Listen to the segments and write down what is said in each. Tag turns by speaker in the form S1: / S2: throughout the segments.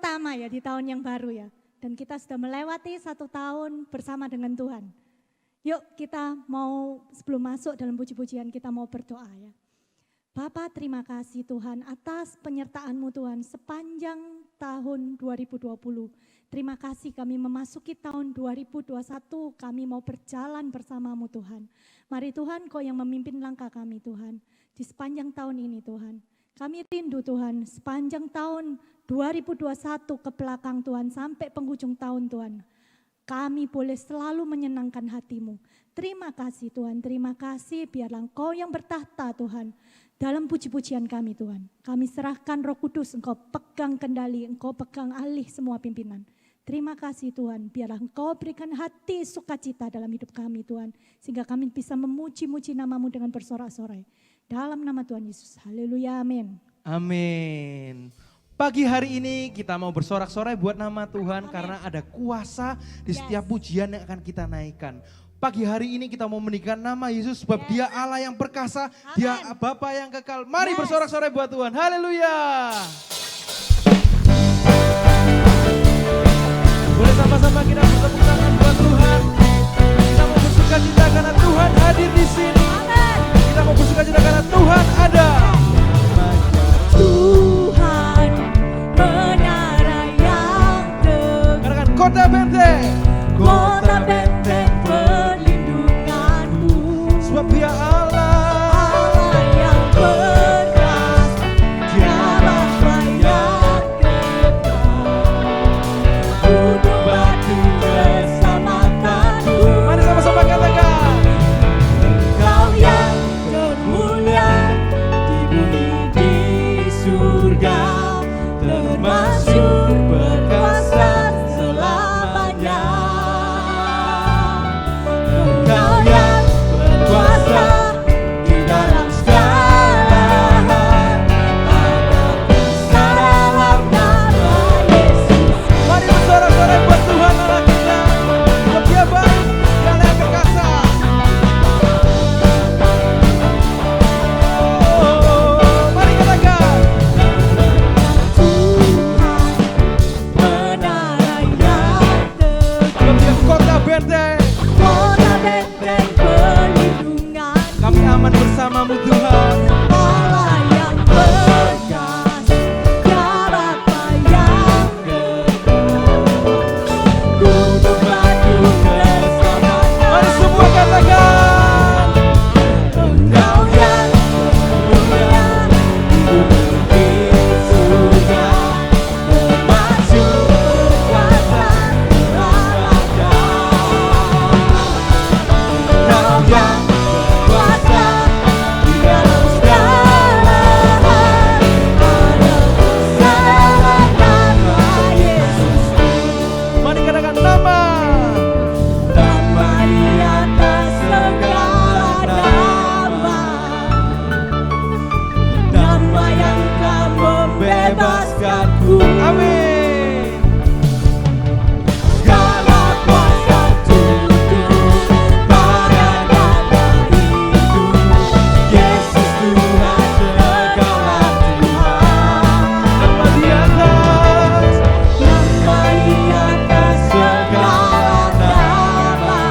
S1: pertama ya di tahun yang baru ya. Dan kita sudah melewati 1 tahun bersama dengan Tuhan. Yuk kita mau sebelum masuk dalam puji-pujian kita mau berdoa ya. Bapa terima kasih Tuhan atas penyertaan-Mu Tuhan sepanjang tahun 2020. Terima kasih kami memasuki tahun 2021 kami mau berjalan bersama-Mu Tuhan. Mari Tuhan Kau yang memimpin langkah kami Tuhan di sepanjang tahun ini Tuhan. Kami rindu Tuhan sepanjang tahun 2021 ke belakang Tuhan sampai penghujung tahun Tuhan. Kami boleh selalu menyenangkan hati-Mu. Terima kasih Tuhan, terima kasih biarlah Engkau yang bertahta Tuhan. Dalam puji-pujian kami Tuhan. Kami serahkan Roh Kudus, Engkau pegang kendali, Engkau pegang alih semua pimpinan. Terima kasih Tuhan, biarlah Engkau berikan hati sukacita dalam hidup kami Tuhan. Sehingga kami bisa memuji-muji nama-Mu dengan bersorak-sorai. Dalam nama Tuhan Yesus, haleluya, amin.
S2: Amin. Pagi hari ini kita mau bersorak-sorai buat nama Tuhan karena ada kuasa di setiap pujian yang akan kita naikkan. Pagi hari ini kita mau meninggikan nama Yesus sebab Dia Allah yang perkasa, Dia Bapa yang kekal. Mari bersorak-sorai buat Tuhan. Haleluya. Boleh sama-sama kita bertepuk tangan buat Tuhan. Kita mau bersukacita karena Tuhan hadir di sini. Kita mau bersukacita karena Tuhan ada.
S1: Tuhan menara yang teguh.
S2: Katakan kota benteng.
S1: Kota benteng perlindunganmu.
S2: Sebab Dia Allah.
S1: Allah yang perkasa. Dia Bapa yang kekal. Gunung batu bersama tandu.
S2: Mari sama-sama katakan.
S1: Engkau yang termulia di bumi di surga, termasyur berkuasa selamanya. Engkau yang berkuasa di dalam segala hal, ada kuasa dalam nama Yesus.
S2: Mari bersorak-sorai buat Tuhan Allah kita. Sebab Dia baik, Dia Allah yang perkasa. Mari katakan.
S1: Menara yang teguh.
S2: Sebab Dia kota benteng.
S1: Kota benteng perlindungan.
S2: Kami aman bersama-Mu Tuhan.
S1: Allah yang perkasa, Dia Bapa yang kekal. Gunung batu bersama
S2: Mari semua katakan.
S1: Engkau yang termulia di bumi di surga, termasyur berkuasa selamanya. Engkau yang berkuasa di dalam segala hal, ada kuasa dalam nama Yesus.
S2: Mari katakan nama.
S1: Nama di atas segala nama, nama yang telah membebaskanku.
S2: Amin.
S1: Segala kuasa tunduk pada nama itu. Yesus Tuhan segala Tuhan.
S2: Nama di atas.
S1: Nama di atas segala nama,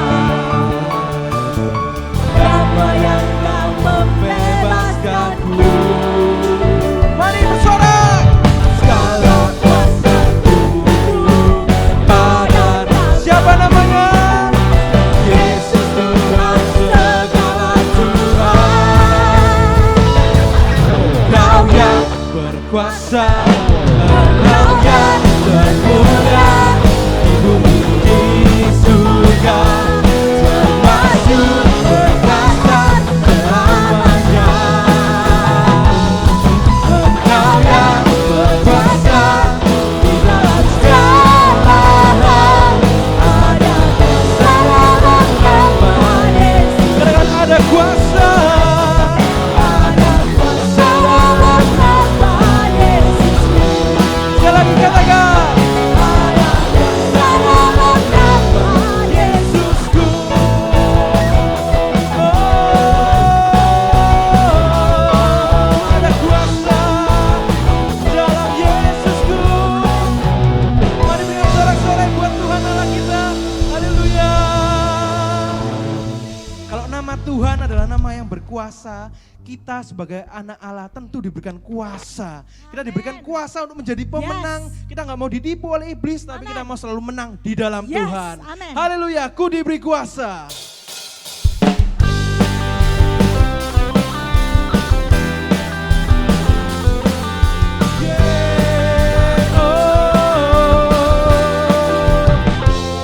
S1: nama yang telah membebaskanku.
S2: Mari bersorak.
S1: Segala kuasa tunduk pada nama.
S2: Siapa namanya?
S1: Yesus Tuhan segala Tuhan. Engkau yang
S2: Berkuasa.
S1: Engkau yang termulia di bumi di surga, termasyur berkuasa selamanya. Engkau yang berkuasa di dalam segala hal, ada kuasa dalam nama Yesus.
S2: Katakan ada kuasa.
S1: Ada kuasa dalam nama Yesus.
S2: nama Tuhan adalah nama yang berkuasa. Kita sebagai anak Allah tentu diberikan kuasa. Kita diberikan kuasa untuk menjadi pemenang. Kita nggak mau ditipu oleh iblis, tapi kita mau selalu menang di dalam Tuhan. Haleluya, ku diberi kuasa.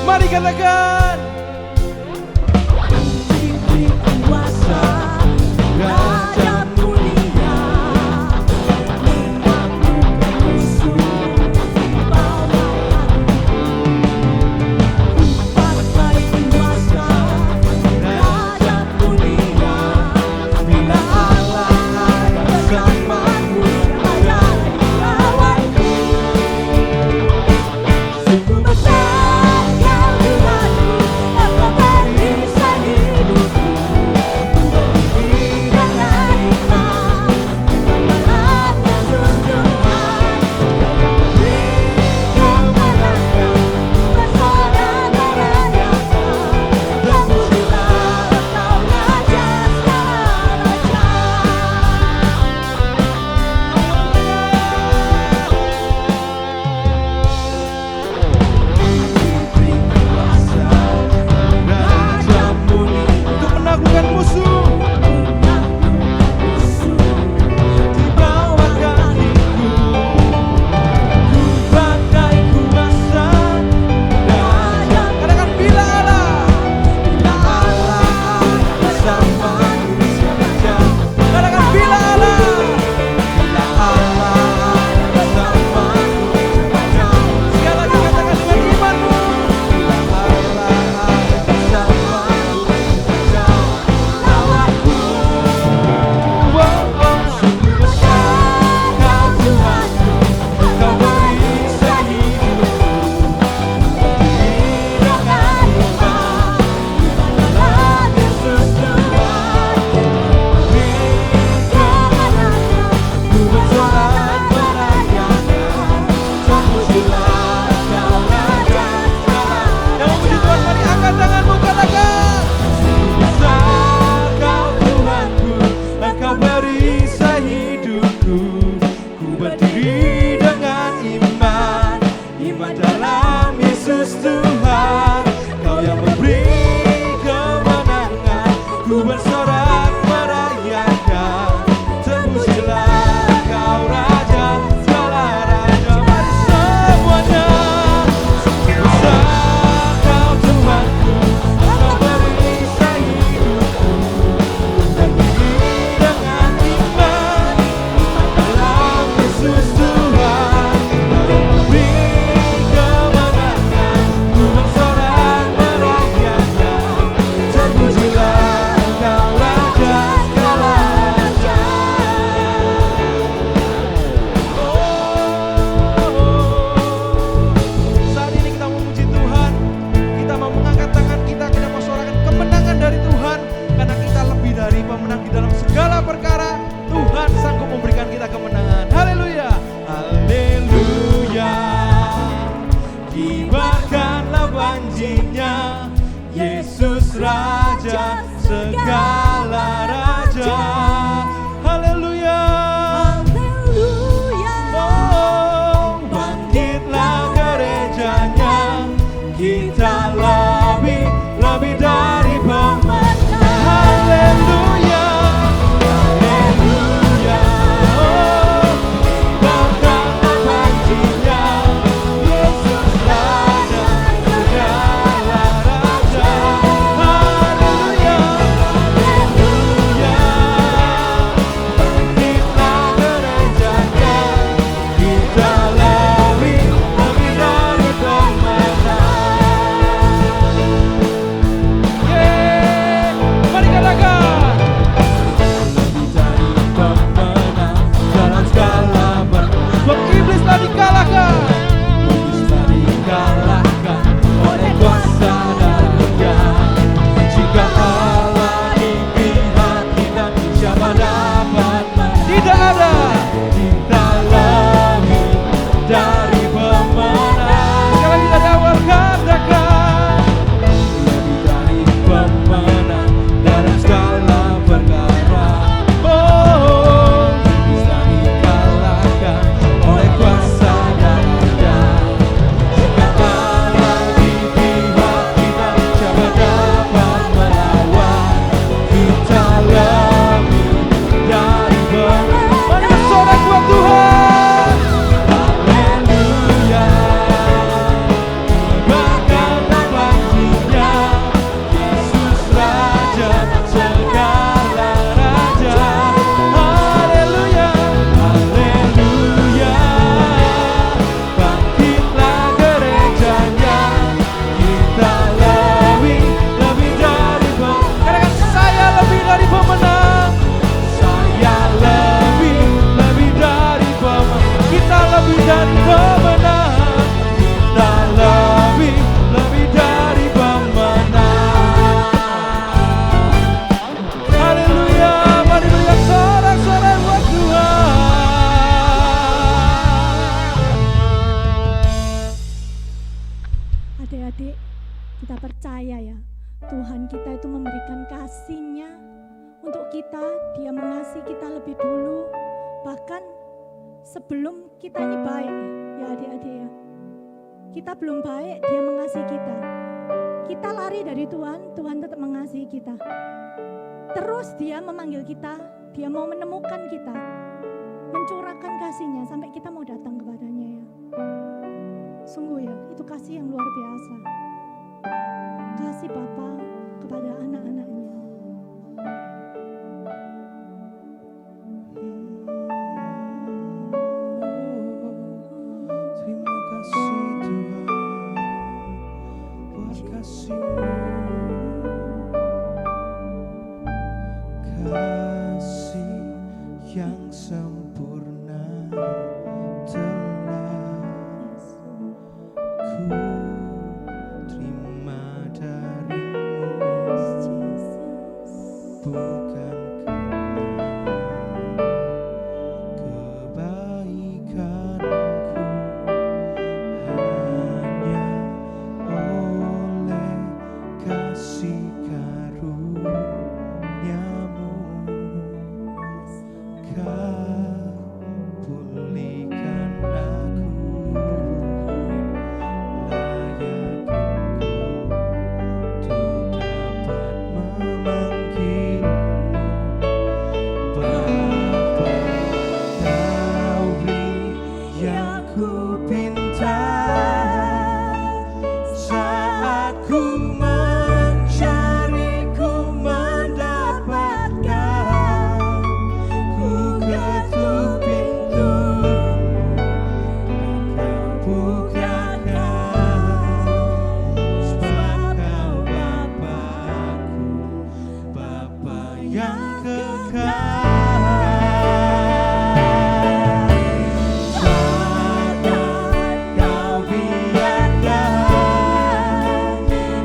S2: Mari katakan.
S1: Diberi kuasa, Raja mulia, menaklukkan musuh di bawah kaki. Ku pakai kuasa kita, dia mengasihi kita lebih dulu. Bahkan sebelum kita ini baik, ya adik-adik ya. Kita belum baik, dia mengasihi kita. Kita lari dari Tuhan, Tuhan tetap mengasihi kita. Terus dia memanggil kita, dia mau menemukan kita, mencurahkan kasihnya sampai kita mau datang kepadanya ya. Sungguh ya, itu kasih yang luar biasa. Kasih Bapa kepada anak-anaknya.
S2: Terima kasih Tuhan buat kasih-Mu. Kasih yang sempurna telah ku terima dari-Mu, bukan kebaikanku, hanya oleh kasih karunia-Mu Kau pulihkan aku, layakkan Ku untuk dapat memanggil-Mu Bapa. Kau beri yang ku pinta saat ku mencari, ku mendapatkan. Ku ketuk pintu-Mu dan Kau bukakan, sebab Kau Bapa-Ku, Bapa yang kekal. Takkan Kau biarkan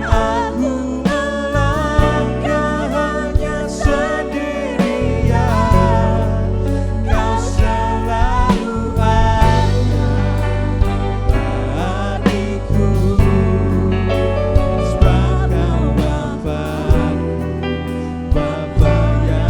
S2: aku melangkah hanya sendirian. Kau selalu ada bagiku, sebab Kau Bapa, Bapa yang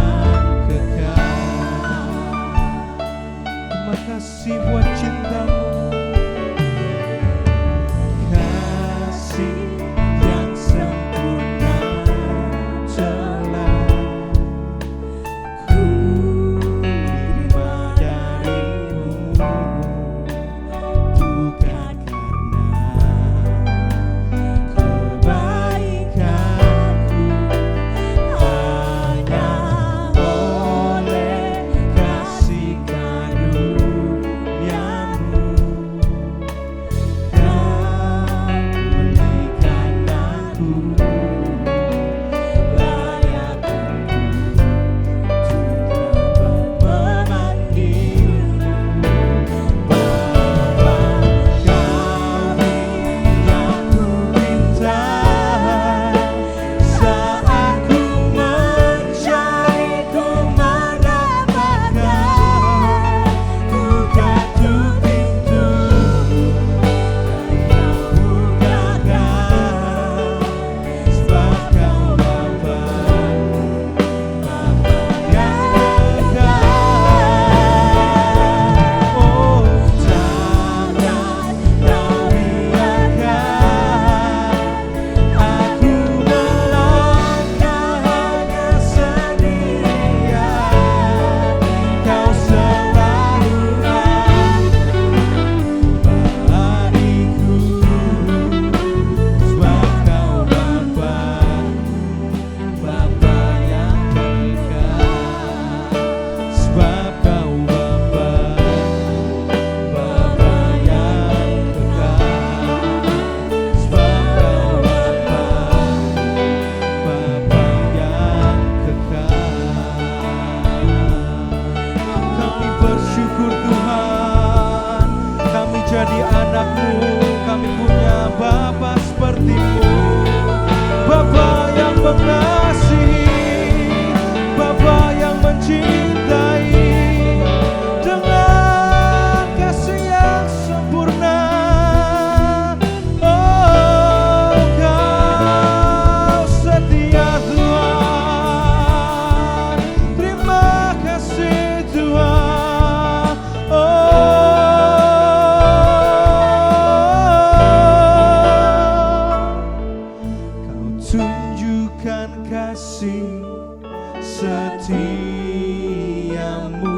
S2: setiamu,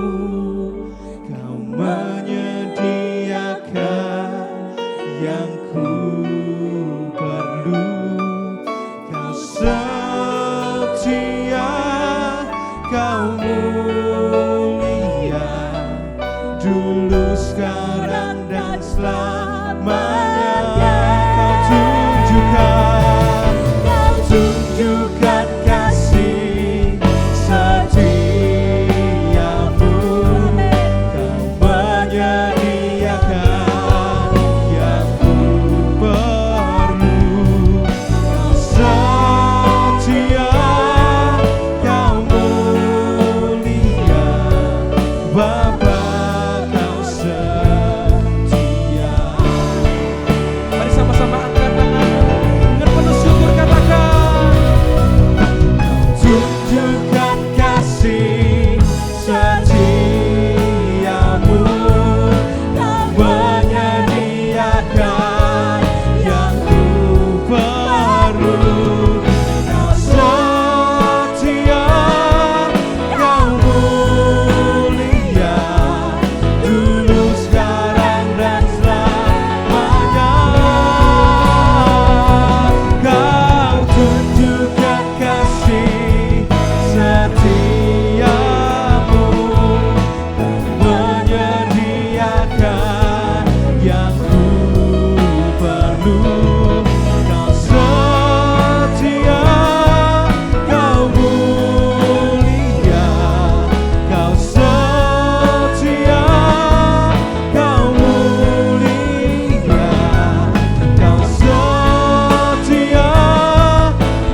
S2: Kau menyediakan yang ku perlu. Kau setia, Kau mulia, dulu, sekarang, dan selamanya. Kau tunjukkan kasih setiamu, Kau menyediakan yang ku perlu. Kau setia, Kau mulia, Bapa, Kau setia. Mari sama-sama angkat tanganmu dengan penuh syukur, katakan, tunjukkan kasih setiamu, Kau menyediakan yang ku perlu. Kau setia, Kau mulia, dulu, sekarang, dan selamanya. Kau tunjukkan kasih setiamu, Kau menyediakan yang ku perlu. Kau setia, Kau mulia, Kau setia, Kau mulia, Kau setia,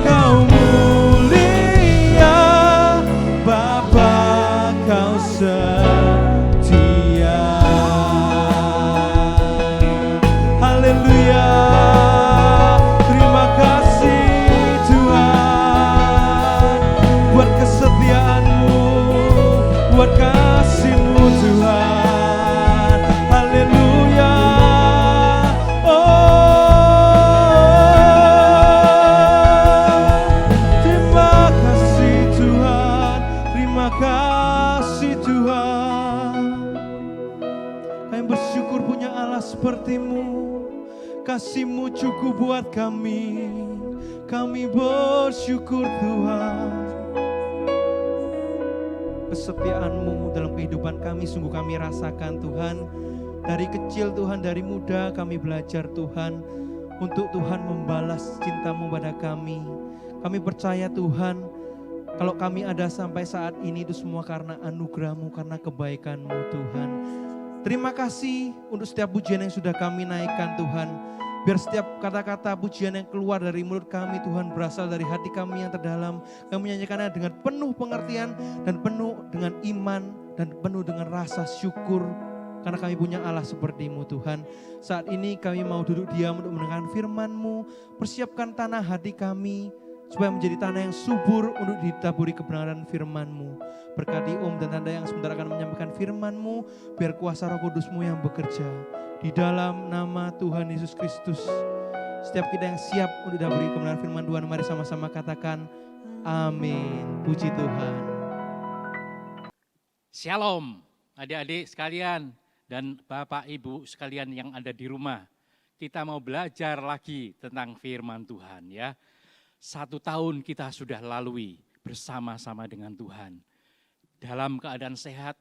S2: Kau mulia, Bapa, Kau setia. Haleluya. Terima kasih Tuhan buat kesetiaan-Mu, buat kasih-Mu Tuhan. Haleluya. Terima kasih Tuhan, terima kasih Tuhan. Kami bersyukur punya Allah seperti-Mu. Kasih-Mu cukup buat kami. Kami bersyukur Tuhan. Kesetiaan-Mu dalam kehidupan kami sungguh kami rasakan Tuhan. Dari kecil Tuhan, dari muda kami belajar Tuhan, untuk Tuhan membalas cinta-Mu pada kami. Kami percaya Tuhan, kalau kami ada sampai saat ini itu semua karena anugerah-Mu, karena kebaikan-Mu Tuhan. Terima kasih untuk setiap pujian yang sudah kami naikkan Tuhan. Biar setiap kata-kata pujian yang keluar dari mulut kami Tuhan berasal dari hati kami yang terdalam. Kami menyanyikannya dengan penuh pengertian dan penuh dengan iman dan penuh dengan rasa syukur. Karena kami punya Allah seperti-Mu Tuhan. Saat ini kami mau duduk diam untuk mendengarkan firman-Mu. Persiapkan tanah hati kami supaya menjadi tanah yang subur untuk ditaburi kebenaran firman-Mu. Berkati dan tanda yang sebentar akan menyampaikan firman-Mu, biar kuasa Roh Kudus-Mu yang bekerja. Di dalam nama Tuhan Yesus Kristus, setiap kita yang siap untuk diberi kebenaran firman Tuhan, mari sama-sama katakan amin. Puji Tuhan.
S3: Shalom adik-adik sekalian dan Bapak Ibu sekalian yang ada di rumah. Kita mau belajar lagi tentang firman Tuhan ya. 1 tahun kita sudah lalui bersama-sama dengan Tuhan. Dalam keadaan sehat,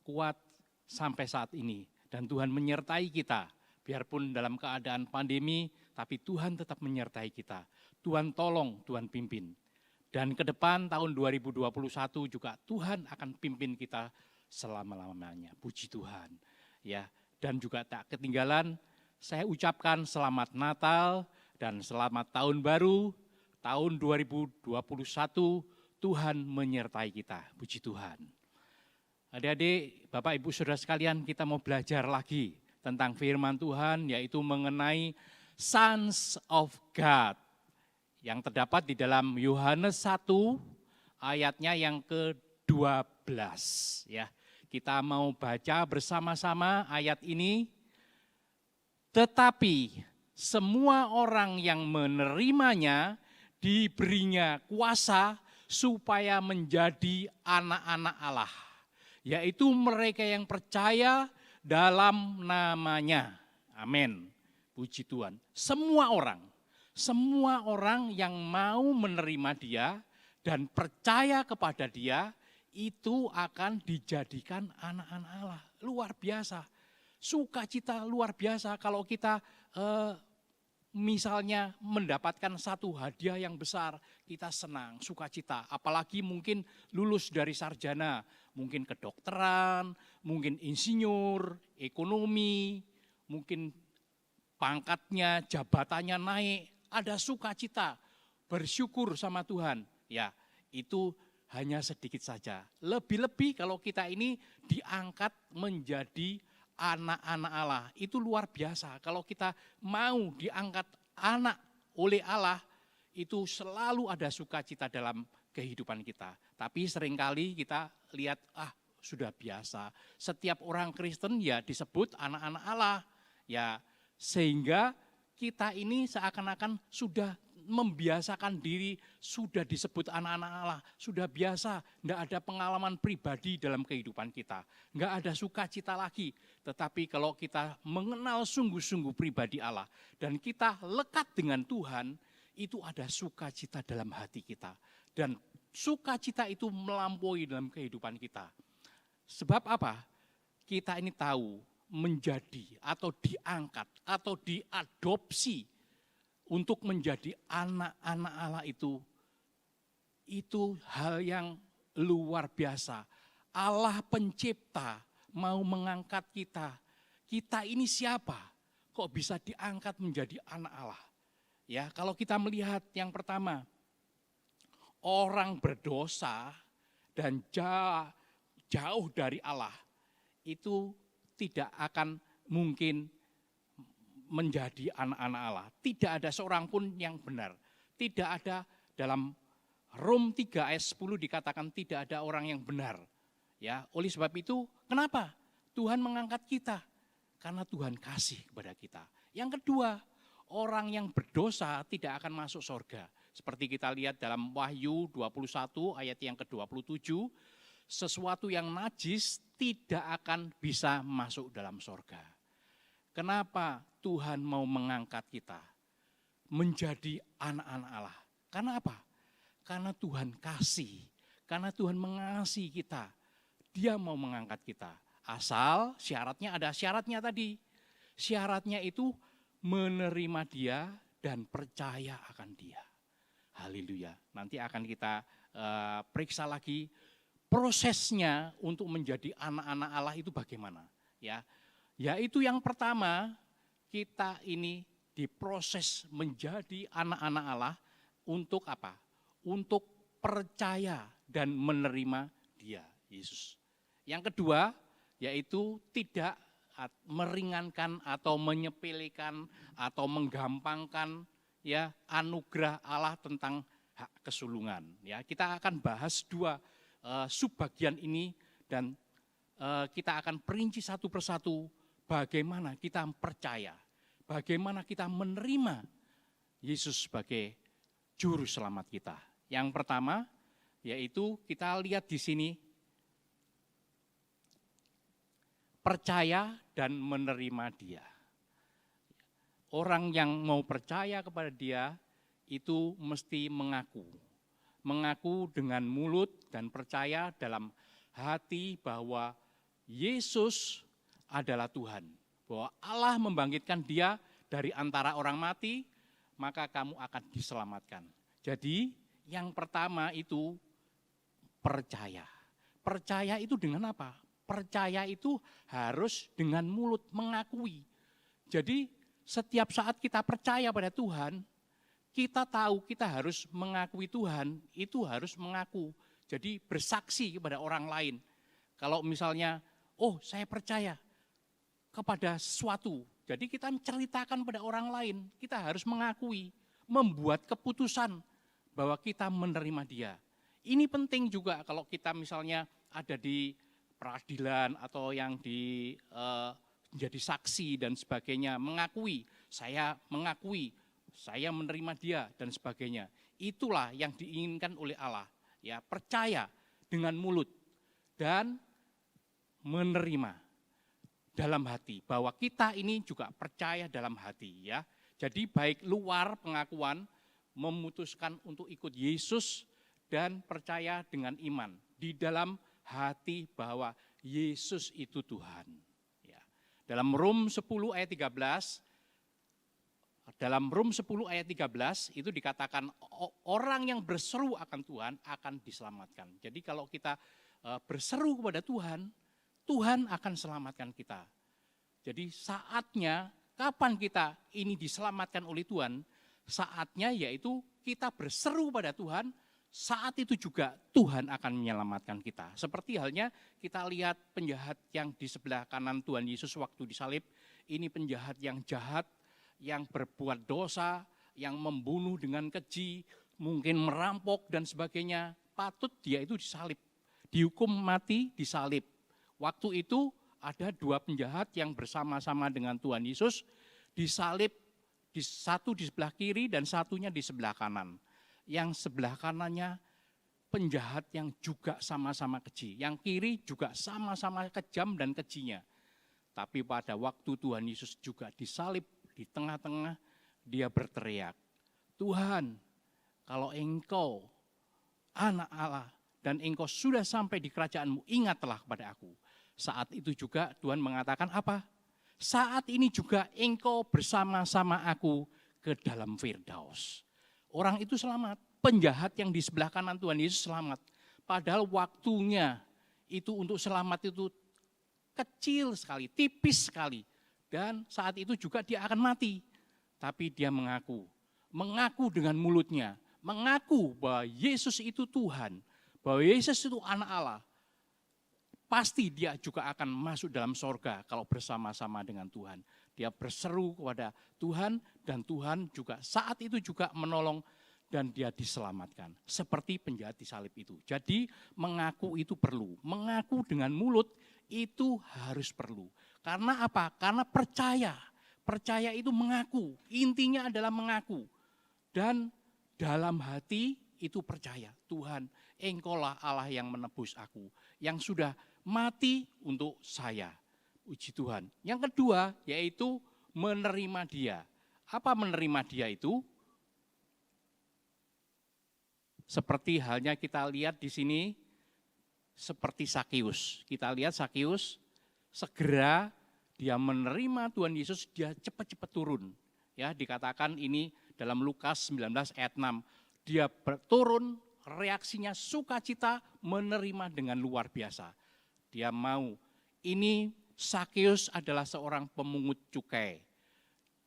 S3: kuat sampai saat ini. Dan Tuhan menyertai kita, biarpun dalam keadaan pandemi, tapi Tuhan tetap menyertai kita. Tuhan tolong, Tuhan pimpin. Dan ke depan tahun 2021 juga Tuhan akan pimpin kita selama-lamanya. Puji Tuhan. Ya, dan juga tak ketinggalan, saya ucapkan selamat Natal dan selamat tahun baru, tahun 2021, Tuhan menyertai kita. Puji Tuhan. Adik-adik, Bapak Ibu Saudara sekalian, kita mau belajar lagi tentang firman Tuhan, yaitu mengenai Sons of God, yang terdapat di dalam Yohanes 1 ayatnya yang ke-12. Ya, kita mau baca bersama-sama ayat ini. Tetapi semua orang yang menerimanya diberinya kuasa supaya menjadi anak-anak Allah, yaitu mereka yang percaya dalam namanya. Amin. Puji Tuhan. Semua orang yang mau menerima Dia dan percaya kepada Dia, itu akan dijadikan anak-anak Allah. Luar biasa. Sukacita luar biasa kalau kita misalnya mendapatkan satu hadiah yang besar, kita senang, sukacita. Apalagi mungkin lulus dari sarjana, mungkin kedokteran, mungkin insinyur, ekonomi, mungkin pangkatnya, jabatannya naik, ada sukacita, bersyukur sama Tuhan. Ya, itu hanya sedikit saja. Lebih-lebih kalau kita ini diangkat menjadi anak-anak Allah, itu luar biasa. Kalau kita mau diangkat anak oleh Allah, itu selalu ada sukacita dalam kehidupan kita. Tapi seringkali kita lihat, sudah biasa. Setiap orang Kristen ya disebut anak-anak Allah. Ya, sehingga kita ini seakan-akan sudah membiasakan diri, sudah disebut anak-anak Allah, sudah biasa, tidak ada pengalaman pribadi dalam kehidupan kita, nggak ada sukacita lagi. Tetapi kalau kita mengenal sungguh-sungguh pribadi Allah dan kita lekat dengan Tuhan, itu ada sukacita dalam hati kita. Dan sukacita itu melampaui dalam kehidupan kita. Sebab apa? Kita ini tahu menjadi atau diangkat atau diadopsi untuk menjadi anak-anak Allah itu hal yang luar biasa. Allah pencipta mau mengangkat kita. Kita ini siapa? Kok bisa diangkat menjadi anak Allah? Ya, kalau kita melihat yang pertama, orang berdosa dan jauh dari Allah itu tidak akan mungkin menjadi anak-anak Allah. Tidak ada seorang pun yang benar. Tidak ada, dalam Rom 3 ayat 10 dikatakan tidak ada orang yang benar. Ya, oleh sebab itu kenapa Tuhan mengangkat kita? Karena Tuhan kasih kepada kita. Yang kedua, orang yang berdosa tidak akan masuk surga. Seperti kita lihat dalam Wahyu 21 ayat yang ke-27, sesuatu yang najis tidak akan bisa masuk dalam surga. Kenapa Tuhan mau mengangkat kita menjadi anak-anak Allah? Karena apa? Karena Tuhan kasih, karena Tuhan mengasihi kita. Dia mau mengangkat kita. Asal syaratnya ada syaratnya tadi. Syaratnya itu menerima Dia dan percaya akan Dia. Haleluya. Nanti akan kita periksa lagi prosesnya untuk menjadi anak-anak Allah itu bagaimana. Ya. Yaitu yang pertama, kita ini diproses menjadi anak-anak Allah untuk apa? Untuk percaya dan menerima Dia, Yesus. Yang kedua, yaitu tidak meringankan atau menyepelekan atau menggampangkan ya anugerah Allah tentang hak kesulungan. Ya, kita akan bahas dua subbagian ini dan kita akan perinci satu persatu. Bagaimana kita percaya, bagaimana kita menerima Yesus sebagai juru selamat kita. Yang pertama, yaitu kita lihat di sini, percaya dan menerima Dia. Orang yang mau percaya kepada Dia itu mesti mengaku dengan mulut dan percaya dalam hati bahwa Yesus adalah Tuhan, bahwa Allah membangkitkan Dia dari antara orang mati, maka kamu akan diselamatkan. Jadi yang pertama itu percaya. Percaya itu dengan apa? Percaya itu harus dengan mulut, mengakui. Jadi setiap saat kita percaya pada Tuhan, kita tahu kita harus mengakui Tuhan, itu harus mengaku. Jadi bersaksi kepada orang lain. Kalau misalnya, saya percaya kepada sesuatu. Jadi kita menceritakan pada orang lain, kita harus mengakui, membuat keputusan bahwa kita menerima Dia. Ini penting juga kalau kita misalnya ada di peradilan atau yang menjadi saksi dan sebagainya, saya mengakui, saya menerima Dia dan sebagainya. Itulah yang diinginkan oleh Allah. ya, percaya dengan mulut dan menerima dalam hati, bahwa kita ini juga percaya dalam hati, ya. Jadi baik luar pengakuan, memutuskan untuk ikut Yesus dan percaya dengan iman di dalam hati bahwa Yesus itu Tuhan. Ya. Dalam Rom 10 ayat 13, itu dikatakan orang yang berseru akan Tuhan akan diselamatkan. Jadi kalau kita berseru kepada Tuhan, Tuhan akan selamatkan kita. Jadi saatnya kapan kita ini diselamatkan oleh Tuhan? Saatnya yaitu kita berseru pada Tuhan, saat itu juga Tuhan akan menyelamatkan kita. Seperti halnya kita lihat penjahat yang di sebelah kanan Tuhan Yesus waktu disalib, ini penjahat yang jahat, yang berbuat dosa, yang membunuh dengan keji, mungkin merampok dan sebagainya, patut dia itu disalib, dihukum mati, disalib. Waktu itu ada dua penjahat yang bersama-sama dengan Tuhan Yesus disalib, satu di sebelah kiri dan satunya di sebelah kanan. Yang sebelah kanannya penjahat yang juga sama-sama keji, yang kiri juga sama-sama kejam dan kejinya. Tapi pada waktu Tuhan Yesus juga disalib, di tengah-tengah dia berteriak, Tuhan, kalau engkau anak Allah dan engkau sudah sampai di kerajaanmu, ingatlah kepada aku. Saat itu juga Tuhan mengatakan apa? Saat ini juga engkau bersama-sama aku ke dalam Firdaus. Orang itu selamat, penjahat yang di sebelah kanan Tuhan Yesus selamat. Padahal waktunya itu untuk selamat itu kecil sekali, tipis sekali. Dan saat itu juga dia akan mati. Tapi dia mengaku dengan mulutnya, mengaku bahwa Yesus itu Tuhan, bahwa Yesus itu anak Allah. Pasti dia juga akan masuk dalam sorga kalau bersama-sama dengan Tuhan. Dia berseru kepada Tuhan dan Tuhan juga saat itu juga menolong dan dia diselamatkan. Seperti penjahat disalib itu. Jadi mengaku itu perlu. Mengaku dengan mulut itu harus perlu. Karena apa? Karena percaya. Percaya itu mengaku. Intinya adalah mengaku. Dan dalam hati itu percaya. Tuhan, engkaulah Allah yang menebus aku. Yang sudah mati untuk saya. Puji Tuhan. Yang kedua yaitu menerima dia. Apa menerima dia itu? Seperti halnya kita lihat di sini, seperti Sakeus. Kita lihat Sakeus, segera dia menerima Tuhan Yesus, dia cepat-cepat turun. Ya, dikatakan ini dalam Lukas 19 ayat 6. Dia turun, reaksinya sukacita, menerima dengan luar biasa. Dia mau. Ini Sakeus adalah seorang pemungut cukai.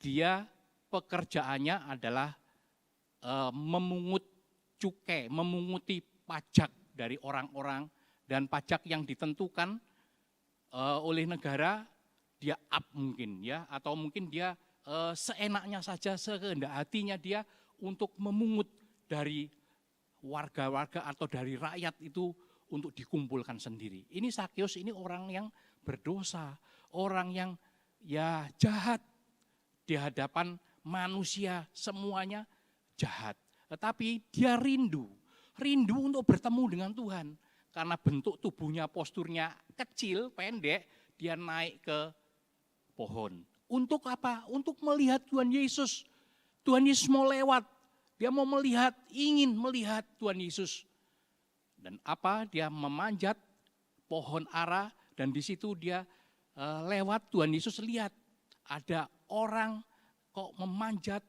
S3: Dia pekerjaannya adalah memungut cukai, memunguti pajak dari orang-orang dan pajak yang ditentukan oleh negara dia up mungkin ya, atau mungkin dia seenaknya saja, sekehendak hatinya dia untuk memungut dari warga-warga atau dari rakyat itu untuk dikumpulkan sendiri. Ini Sakeus ini orang yang berdosa, orang yang ya jahat di hadapan manusia, semuanya jahat. Tetapi dia rindu untuk bertemu dengan Tuhan. Karena bentuk tubuhnya, posturnya kecil, pendek, dia naik ke pohon. Untuk apa? Untuk melihat Tuhan Yesus. Tuhan Yesus mau lewat, dia mau melihat, ingin melihat Tuhan Yesus. Dan apa? Dia memanjat pohon ara dan di situ dia lewat, Tuhan Yesus lihat ada orang kok memanjat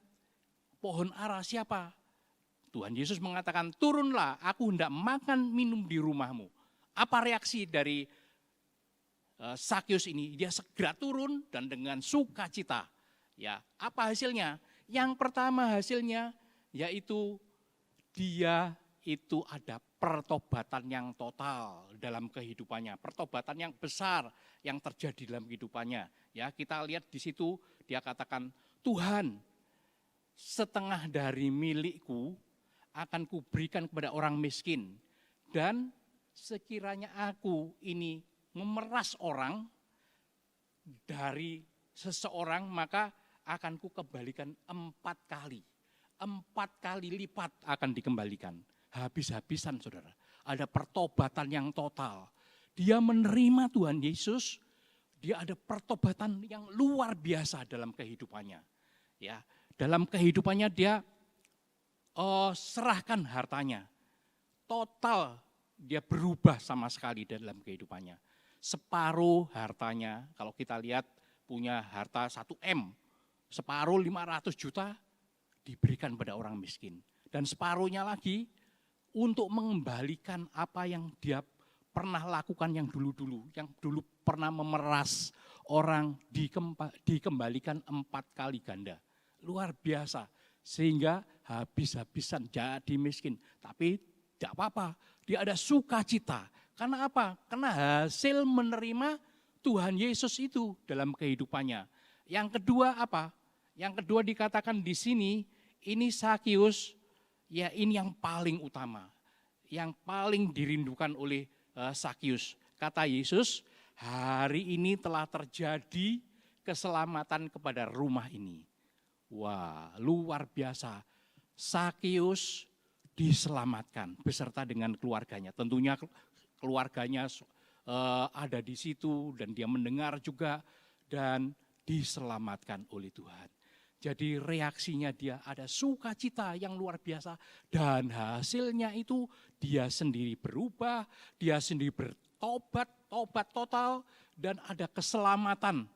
S3: pohon ara, siapa? Tuhan Yesus mengatakan, turunlah, aku hendak makan minum di rumahmu. Apa reaksi dari Sakeus ini? Dia segera turun dan dengan sukacita. Ya, apa hasilnya? Yang pertama hasilnya yaitu dia itu ada pertobatan yang total dalam kehidupannya, pertobatan yang besar yang terjadi dalam kehidupannya. Ya, kita lihat di situ dia katakan, Tuhan, setengah dari milikku akan kuberikan kepada orang miskin. Dan sekiranya aku ini memeras orang dari seseorang, maka akan kukembalikan 4 kali. 4 kali lipat akan dikembalikan. habis-habisan, saudara. Ada pertobatan yang total. Dia menerima Tuhan Yesus, dia ada pertobatan yang luar biasa dalam kehidupannya. Ya, dalam kehidupannya dia serahkan hartanya. Total dia berubah sama sekali dalam kehidupannya. Separuh hartanya, kalau kita lihat punya harta 1M, separuh 500 juta diberikan pada orang miskin. Dan separuhnya lagi untuk mengembalikan apa yang dia pernah lakukan yang dulu-dulu, yang dulu pernah memeras orang, dikembalikan 4 kali ganda. Luar biasa, sehingga habis-habisan jadi miskin. Tapi tidak apa-apa, dia ada sukacita. Karena apa? Karena hasil menerima Tuhan Yesus itu dalam kehidupannya. Yang kedua apa? Yang kedua dikatakan di sini, ini Sakius, ya ini yang paling utama. Yang paling dirindukan oleh Sakius. Kata Yesus, hari ini telah terjadi keselamatan kepada rumah ini. Wah, luar biasa. Sakius diselamatkan beserta dengan keluarganya. Tentunya keluarganya ada di situ dan dia mendengar juga dan diselamatkan oleh Tuhan. Jadi reaksinya dia ada sukacita yang luar biasa dan hasilnya itu dia sendiri berubah, dia sendiri bertobat, tobat total dan ada keselamatan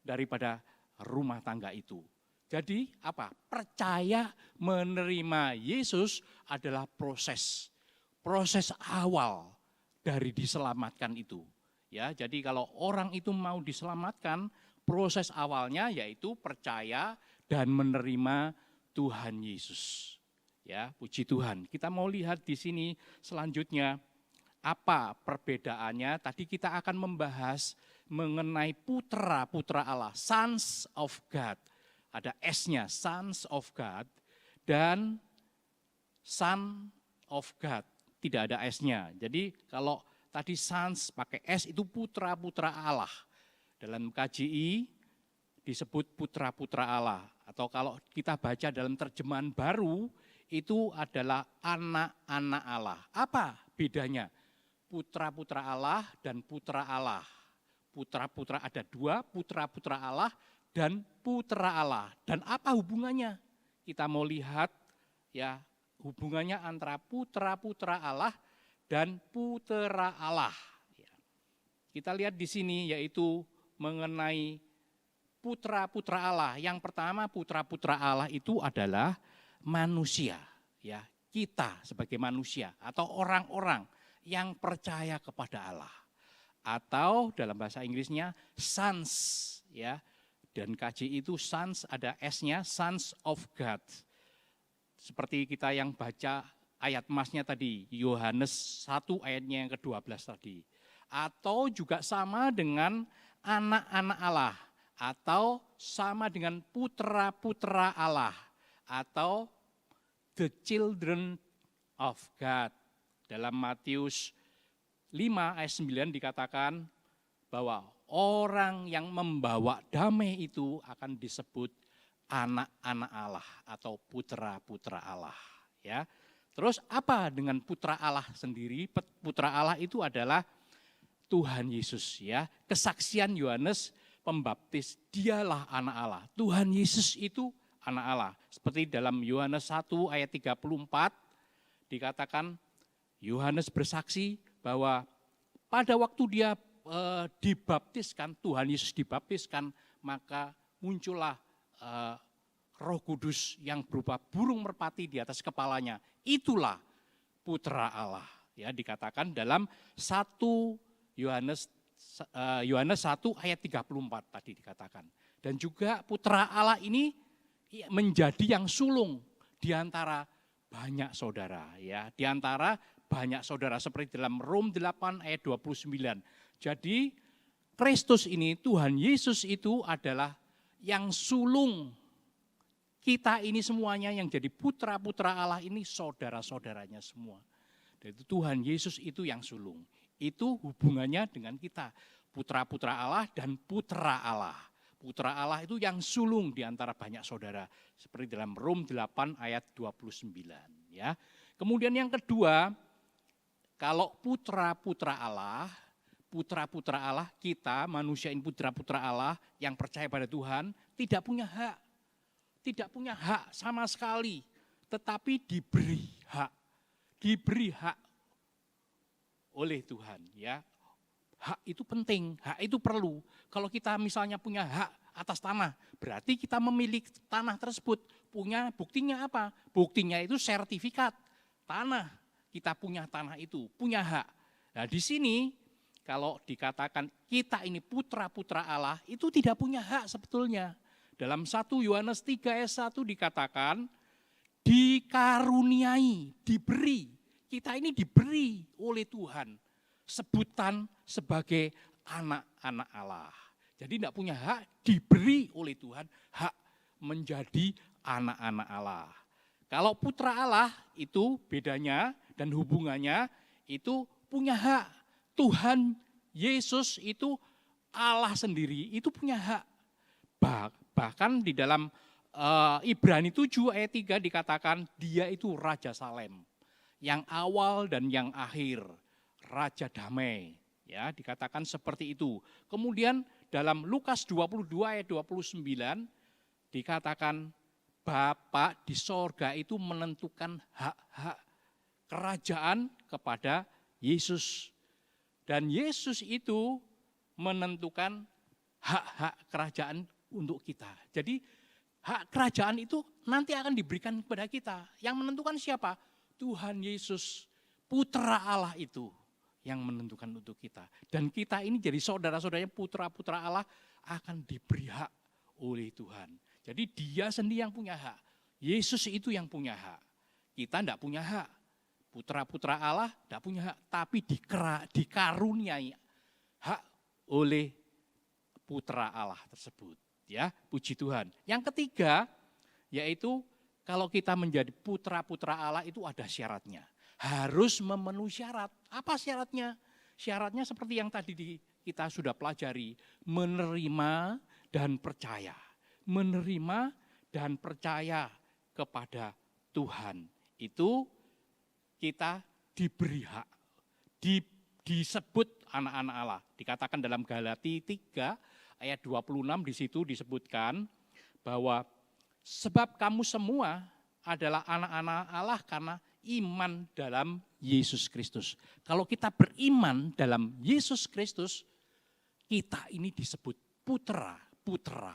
S3: daripada rumah tangga itu. Jadi apa? Percaya menerima Yesus adalah proses awal dari diselamatkan itu. Ya, jadi kalau orang itu mau diselamatkan, proses awalnya yaitu percaya dan menerima Tuhan Yesus. Ya, puji Tuhan. Kita mau lihat di sini selanjutnya apa perbedaannya. Tadi kita akan membahas mengenai putra-putra Allah, sons of God. Ada S-nya, sons of God dan son of God. Tidak ada S-nya. Jadi kalau tadi sons pakai S itu putra-putra Allah. Dalam KJI disebut putra-putra Allah. Atau kalau kita baca dalam terjemahan baru, itu adalah anak-anak Allah. Apa bedanya? Putra-putra Allah dan putra Allah. Putra-putra ada 2, putra-putra Allah dan putra Allah. Dan apa hubungannya? Kita mau lihat ya hubungannya antara putra-putra Allah dan putra Allah. Kita lihat di sini yaitu mengenai putra-putra Allah. Yang pertama putra-putra Allah itu adalah manusia, ya kita sebagai manusia atau orang-orang yang percaya kepada Allah. Atau dalam bahasa Inggrisnya sons, ya. Dan KJI itu sons ada S-nya, sons of God. Seperti kita yang baca ayat emasnya tadi, Yohanes 1 ayatnya yang ke-12 tadi. Atau juga sama dengan anak-anak Allah. Atau sama dengan putra-putra Allah. Atau the children of God. Dalam Matius 5 ayat 9 dikatakan bahwa orang yang membawa damai itu akan disebut anak-anak Allah atau putra-putra Allah. Ya. Terus apa dengan putra Allah sendiri? Putra Allah itu adalah Tuhan Yesus. Ya. Kesaksian Yohanes Pembaptis, dialah anak Allah. Tuhan Yesus itu anak Allah. Seperti dalam Yohanes 1 ayat 34 dikatakan Yohanes bersaksi bahwa pada waktu dia dibaptiskan, Tuhan Yesus dibaptiskan, maka muncullah Roh Kudus yang berupa burung merpati di atas kepalanya. Itulah putra Allah. Ya, dikatakan dalam 1 Yohanes 1 ayat 34 tadi dikatakan. Dan juga putra Allah ini menjadi yang sulung di antara banyak saudara, ya, di antara banyak saudara seperti dalam Rom 8 ayat 29. Jadi Kristus ini, Tuhan Yesus itu adalah yang sulung. Kita ini semuanya yang jadi putra-putra Allah ini saudara-saudaranya semua. Dan itu Tuhan Yesus itu yang sulung. Itu hubungannya dengan kita. Putra-putra Allah dan putra Allah. Putra Allah itu yang sulung di antara banyak saudara. Seperti dalam Rom 8 ayat 29. Ya. Kemudian yang kedua, kalau putra-putra Allah, kita manusia ini putra-putra Allah yang percaya pada Tuhan, tidak punya hak. Tidak punya hak sama sekali, tetapi diberi hak. Diberi hak oleh Tuhan, ya. Hak itu penting, hak itu perlu. Kalau kita misalnya punya hak atas tanah, berarti kita memiliki tanah tersebut. Punya buktinya apa? Buktinya itu sertifikat tanah. Kita punya tanah itu, punya hak. Nah, di sini kalau dikatakan kita ini putra-putra Allah, itu tidak punya hak sebetulnya. Dalam 1 Yohanes 3 ayat 1 dikatakan, dikaruniai, diberi. Kita ini diberi oleh Tuhan sebutan sebagai anak-anak Allah. Jadi tidak punya hak, diberi oleh Tuhan hak menjadi anak-anak Allah. Kalau putra Allah itu bedanya dan hubungannya itu punya hak. Tuhan Yesus itu Allah sendiri itu punya hak. Bahkan di dalam Ibrani 7 ayat 3 dikatakan dia itu Raja Salem. Yang awal dan yang akhir, Raja Damai. Ya, dikatakan seperti itu. Kemudian dalam Lukas 22 ayat 29 dikatakan Bapa di sorga itu menentukan hak-hak kerajaan kepada Yesus. Dan Yesus itu menentukan hak-hak kerajaan untuk kita. Jadi hak kerajaan itu nanti akan diberikan kepada kita. Yang menentukan siapa? Tuhan Yesus, putra Allah itu yang menentukan untuk kita. Dan kita ini jadi saudara-saudaranya putra-putra Allah akan diberi hak oleh Tuhan. Jadi dia sendiri yang punya hak. Yesus itu yang punya hak. Kita tidak punya hak. Putra-putra Allah tidak punya hak. Tapi dikaruniai hak oleh putra Allah tersebut. Ya, puji Tuhan. Yang ketiga, yaitu kalau kita menjadi putra-putra Allah itu ada syaratnya. Harus memenuhi syarat. Apa syaratnya? Syaratnya seperti yang tadi kita sudah pelajari. Menerima dan percaya. Menerima dan percaya kepada Tuhan. Itu kita diberi hak. Disebut anak-anak Allah. Dikatakan dalam Galati 3 ayat 26 di situ disebutkan bahwa sebab kamu semua adalah anak-anak Allah karena iman dalam Yesus Kristus. Kalau kita beriman dalam Yesus Kristus, kita ini disebut putra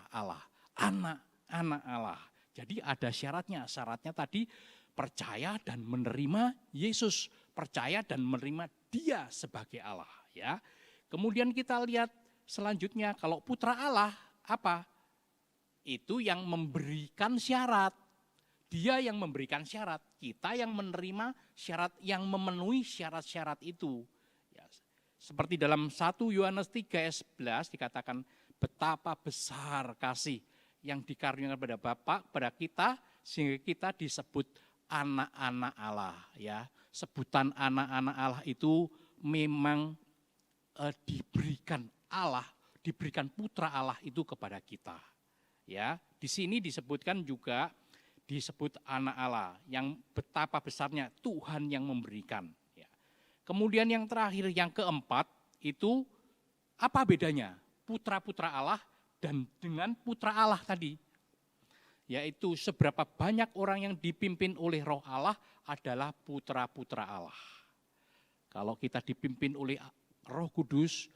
S3: Allah, anak-anak Allah. Jadi ada syaratnya. Syaratnya tadi percaya dan menerima Yesus, percaya dan menerima Dia sebagai Allah, ya. Kemudian kita lihat selanjutnya kalau putra Allah apa? Itu yang memberikan syarat. Dia yang memberikan syarat, kita yang menerima syarat, yang memenuhi syarat-syarat itu. Ya, seperti dalam 1 Yohanes 3 ayat 11 dikatakan betapa besar kasih yang dikaruniakan pada Bapa pada kita sehingga kita disebut anak-anak Allah. Ya, sebutan anak-anak Allah itu memang diberikan Allah, diberikan putra Allah itu kepada kita. Ya, di sini disebutkan juga disebut anak Allah yang betapa besarnya Tuhan yang memberikan. Ya. Kemudian yang terakhir, yang keempat itu apa bedanya putra-putra Allah dan dengan putra Allah tadi? Yaitu seberapa banyak orang yang dipimpin oleh Roh Allah adalah putra-putra Allah. Kalau kita dipimpin oleh Roh Kudus,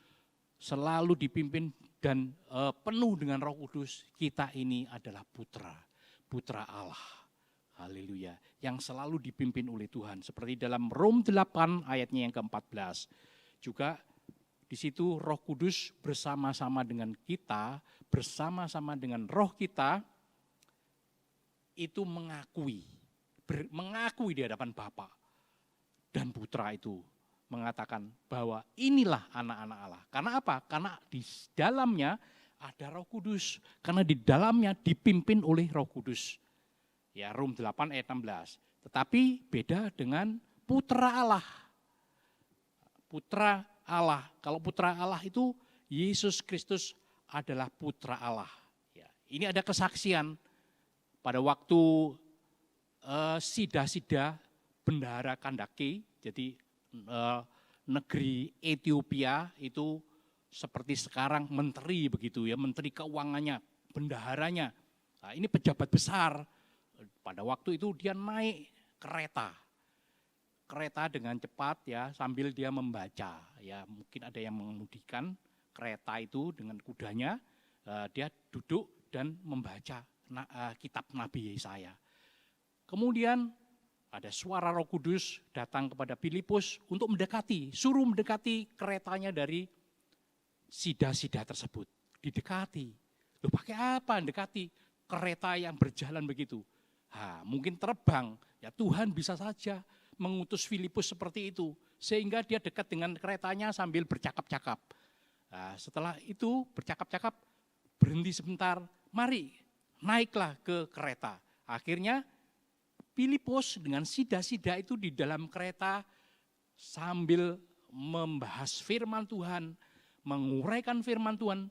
S3: selalu dipimpin dan penuh dengan Roh Kudus, kita ini adalah putra Allah. Haleluya. Yang selalu dipimpin oleh Tuhan. Seperti dalam Rom 8 ayatnya yang ke-14. Juga di situ Roh Kudus bersama-sama dengan kita, bersama-sama dengan roh kita, itu mengakui di hadapan Bapa dan Putra itu. Mengatakan bahwa inilah anak-anak Allah. Karena apa? Karena di dalamnya ada Roh Kudus. Karena di dalamnya dipimpin oleh Roh Kudus. Ya, Rom 8 ayat 16. Tetapi beda dengan putra Allah. Putra Allah. Kalau putra Allah itu Yesus Kristus adalah putra Allah. Ya, ini ada kesaksian pada waktu sida-sida bendahara Kandake, jadi negeri Ethiopia itu seperti sekarang menteri begitu ya, menteri keuangannya, bendaharanya. Nah, ini pejabat besar. Pada waktu itu dia naik kereta dengan cepat ya, sambil dia membaca ya, mungkin ada yang mengemudikan kereta itu dengan kudanya, dia duduk dan membaca kitab Nabi Yesaya. Kemudian ada suara Roh Kudus datang kepada Filipus untuk suruh mendekati keretanya dari sida-sida tersebut. Didekati. Loh, pakai apa mendekati kereta yang berjalan begitu? Mungkin terbang. Ya Tuhan bisa saja mengutus Filipus seperti itu. Sehingga dia dekat dengan keretanya sambil bercakap-cakap. Setelah itu bercakap-cakap, berhenti sebentar. Mari naiklah ke kereta. Akhirnya Filipus dengan sida-sida itu di dalam kereta sambil membahas firman Tuhan, menguraikan firman Tuhan.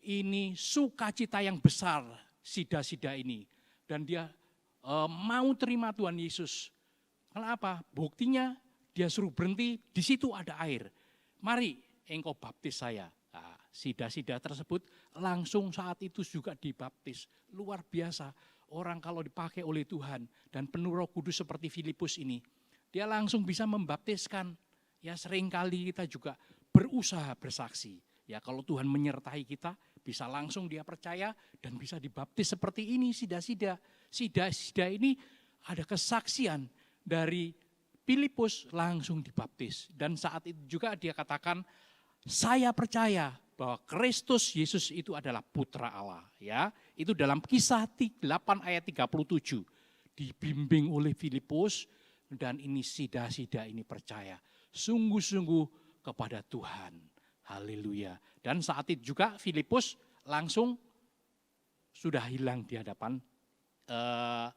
S3: Ini sukacita yang besar sida-sida ini. Dan dia mau terima Tuhan Yesus. Kenapa? Buktinya dia suruh berhenti, di situ ada air. Mari engkau baptis saya. Sida-sida tersebut langsung saat itu juga dibaptis. Luar biasa. Orang kalau dipakai oleh Tuhan dan penuh Roh Kudus seperti Filipus ini, dia langsung bisa membaptiskan. Ya seringkali kita juga berusaha bersaksi. Ya kalau Tuhan menyertai kita, bisa langsung dia percaya dan bisa dibaptis seperti ini sida-sida. Sida-sida ini ada kesaksian dari Filipus langsung dibaptis. Dan saat itu juga dia katakan, saya percaya bahwa Kristus Yesus itu adalah putra Allah. Ya, itu dalam Kisah 8 ayat 37. Dibimbing oleh Filipus dan ini sida-sida ini percaya sungguh-sungguh kepada Tuhan. Haleluya. Dan saat itu juga Filipus langsung sudah hilang di hadapan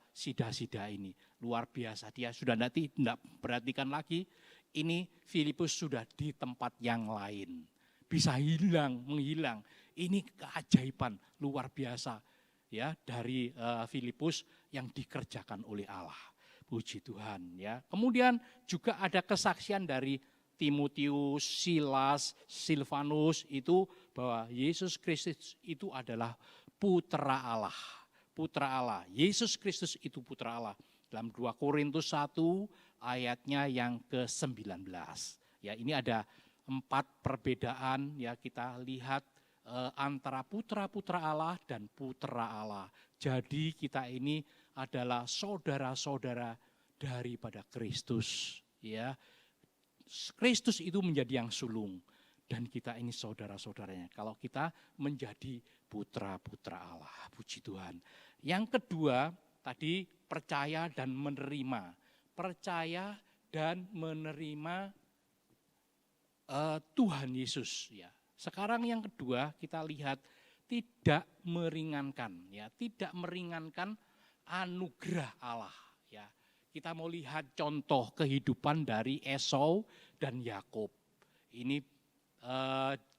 S3: sida-sida ini. Luar biasa, dia sudah tidak perhatikan lagi. Ini Filipus sudah di tempat yang lain. Bisa menghilang. Ini keajaiban luar biasa ya dari Filipus yang dikerjakan oleh Allah. Puji Tuhan ya. Kemudian juga ada kesaksian dari Timotius, Silas, Silvanus itu bahwa Yesus Kristus itu adalah putra Allah. Putra Allah. Yesus Kristus itu putra Allah. Dalam 2 Korintus 1 ayatnya yang ke-19. Ya, ini ada 4 perbedaan ya kita lihat antara putra-putra Allah dan putra Allah. Jadi kita ini adalah saudara-saudara daripada Kristus. Ya, Kristus itu menjadi yang sulung dan kita ini saudara-saudaranya. Kalau kita menjadi putra-putra Allah, puji Tuhan. Yang kedua tadi percaya dan menerima. Percaya dan menerima Tuhan Yesus ya. Sekarang yang kedua kita lihat tidak meringankan ya, tidak meringankan anugerah Allah ya. Kita mau lihat contoh kehidupan dari Esau dan Yakub. Ini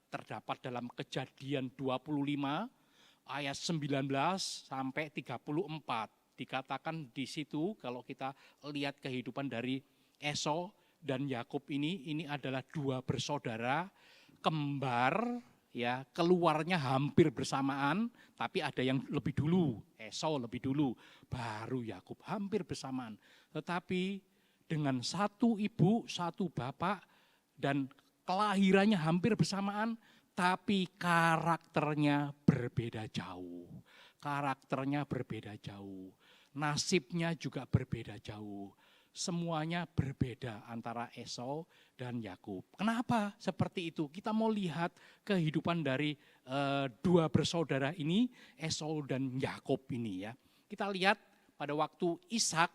S3: terdapat dalam Kejadian 25 ayat 19 sampai 34. Dikatakan di situ kalau kita lihat kehidupan dari Esau dan Yakub ini adalah 2 bersaudara kembar ya, keluarnya hampir bersamaan tapi ada yang lebih dulu, Esau lebih dulu, baru Yakub hampir bersamaan. Tetapi dengan satu ibu, satu bapak dan kelahirannya hampir bersamaan tapi karakternya berbeda jauh. Karakternya berbeda jauh. Nasibnya juga berbeda jauh. Semuanya berbeda antara Esau dan Yakub. Kenapa seperti itu? Kita mau lihat kehidupan dari 2 bersaudara ini, Esau dan Yakub ini ya. Kita lihat pada waktu Ishak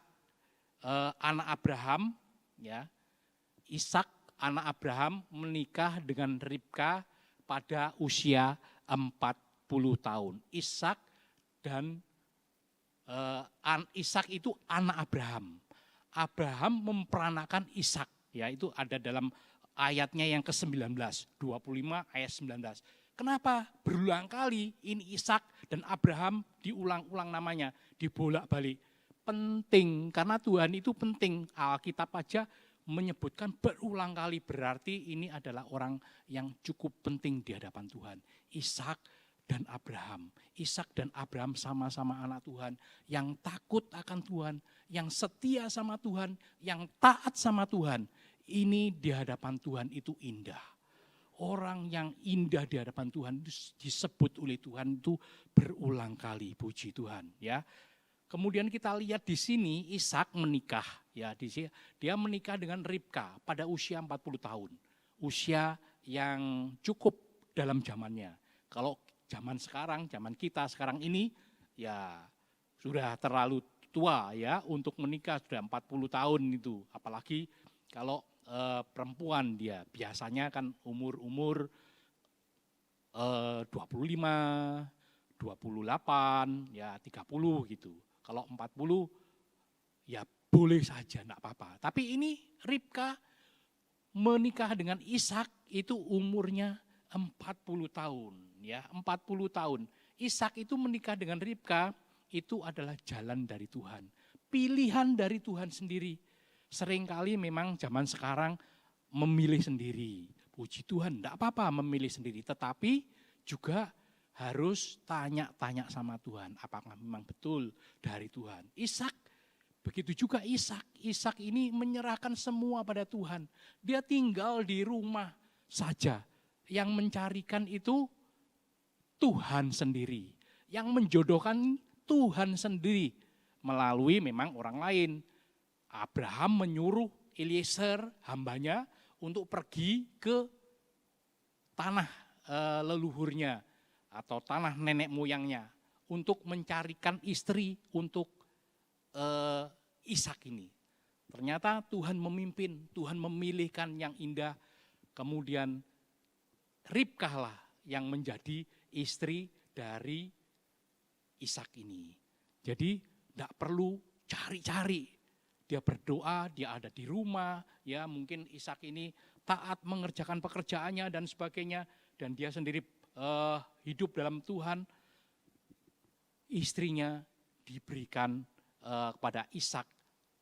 S3: anak Abraham ya. Ishak anak Abraham menikah dengan Ribka pada usia 40 tahun. Ishak dan Ishak itu anak Abraham. Abraham memperanakan Ishak, ya itu ada dalam ayatnya yang ke-19, 25 ayat 19. Kenapa? Berulang kali ini Ishak dan Abraham diulang-ulang namanya, dibolak-balik. penting, karena Tuhan itu penting. Alkitab aja menyebutkan berulang kali, berarti ini adalah orang yang cukup penting di hadapan Tuhan. Ishak dan Abraham. Ishak dan Abraham sama-sama anak Tuhan, yang takut akan Tuhan, yang setia sama Tuhan, yang taat sama Tuhan. Ini di hadapan Tuhan itu indah. Orang yang indah di hadapan Tuhan disebut oleh Tuhan itu berulang kali, puji Tuhan, ya. Kemudian kita lihat di sini Ishak menikah, ya, dia menikah dengan Ribka pada usia 40 tahun. Usia yang cukup dalam zamannya. Kalau zaman sekarang, zaman kita sekarang ini ya sudah terlalu tua ya untuk menikah, sudah 40 tahun itu. Apalagi kalau perempuan, dia biasanya kan umur 25, 28, ya 30 gitu. Kalau 40 ya boleh saja, enggak apa-apa. Tapi ini Ribka menikah dengan Ishak itu umurnya 40 tahun, ya, 40 tahun. Ishak itu menikah dengan Ribka itu adalah jalan dari Tuhan. Pilihan dari Tuhan sendiri. Seringkali memang zaman sekarang memilih sendiri. Puji Tuhan, enggak apa-apa memilih sendiri. Tetapi juga harus tanya-tanya sama Tuhan. Apakah memang betul dari Tuhan. Ishak, begitu juga Ishak. Ishak ini menyerahkan semua pada Tuhan. Dia tinggal di rumah saja. Yang mencarikan itu Tuhan sendiri. Yang menjodohkan Tuhan sendiri. Melalui memang orang lain. Abraham menyuruh Eliezer hambanya untuk pergi ke tanah leluhurnya atau tanah nenek moyangnya untuk mencarikan istri untuk Ishak ini. Ternyata Tuhan memimpin, Tuhan memilihkan yang indah. Kemudian Ribkah lah yang menjadi istri dari Ishak ini. Jadi tidak perlu cari-cari. Dia berdoa, dia ada di rumah, ya mungkin Ishak ini taat mengerjakan pekerjaannya dan sebagainya, dan dia sendiri hidup dalam Tuhan. Istrinya diberikan kepada Ishak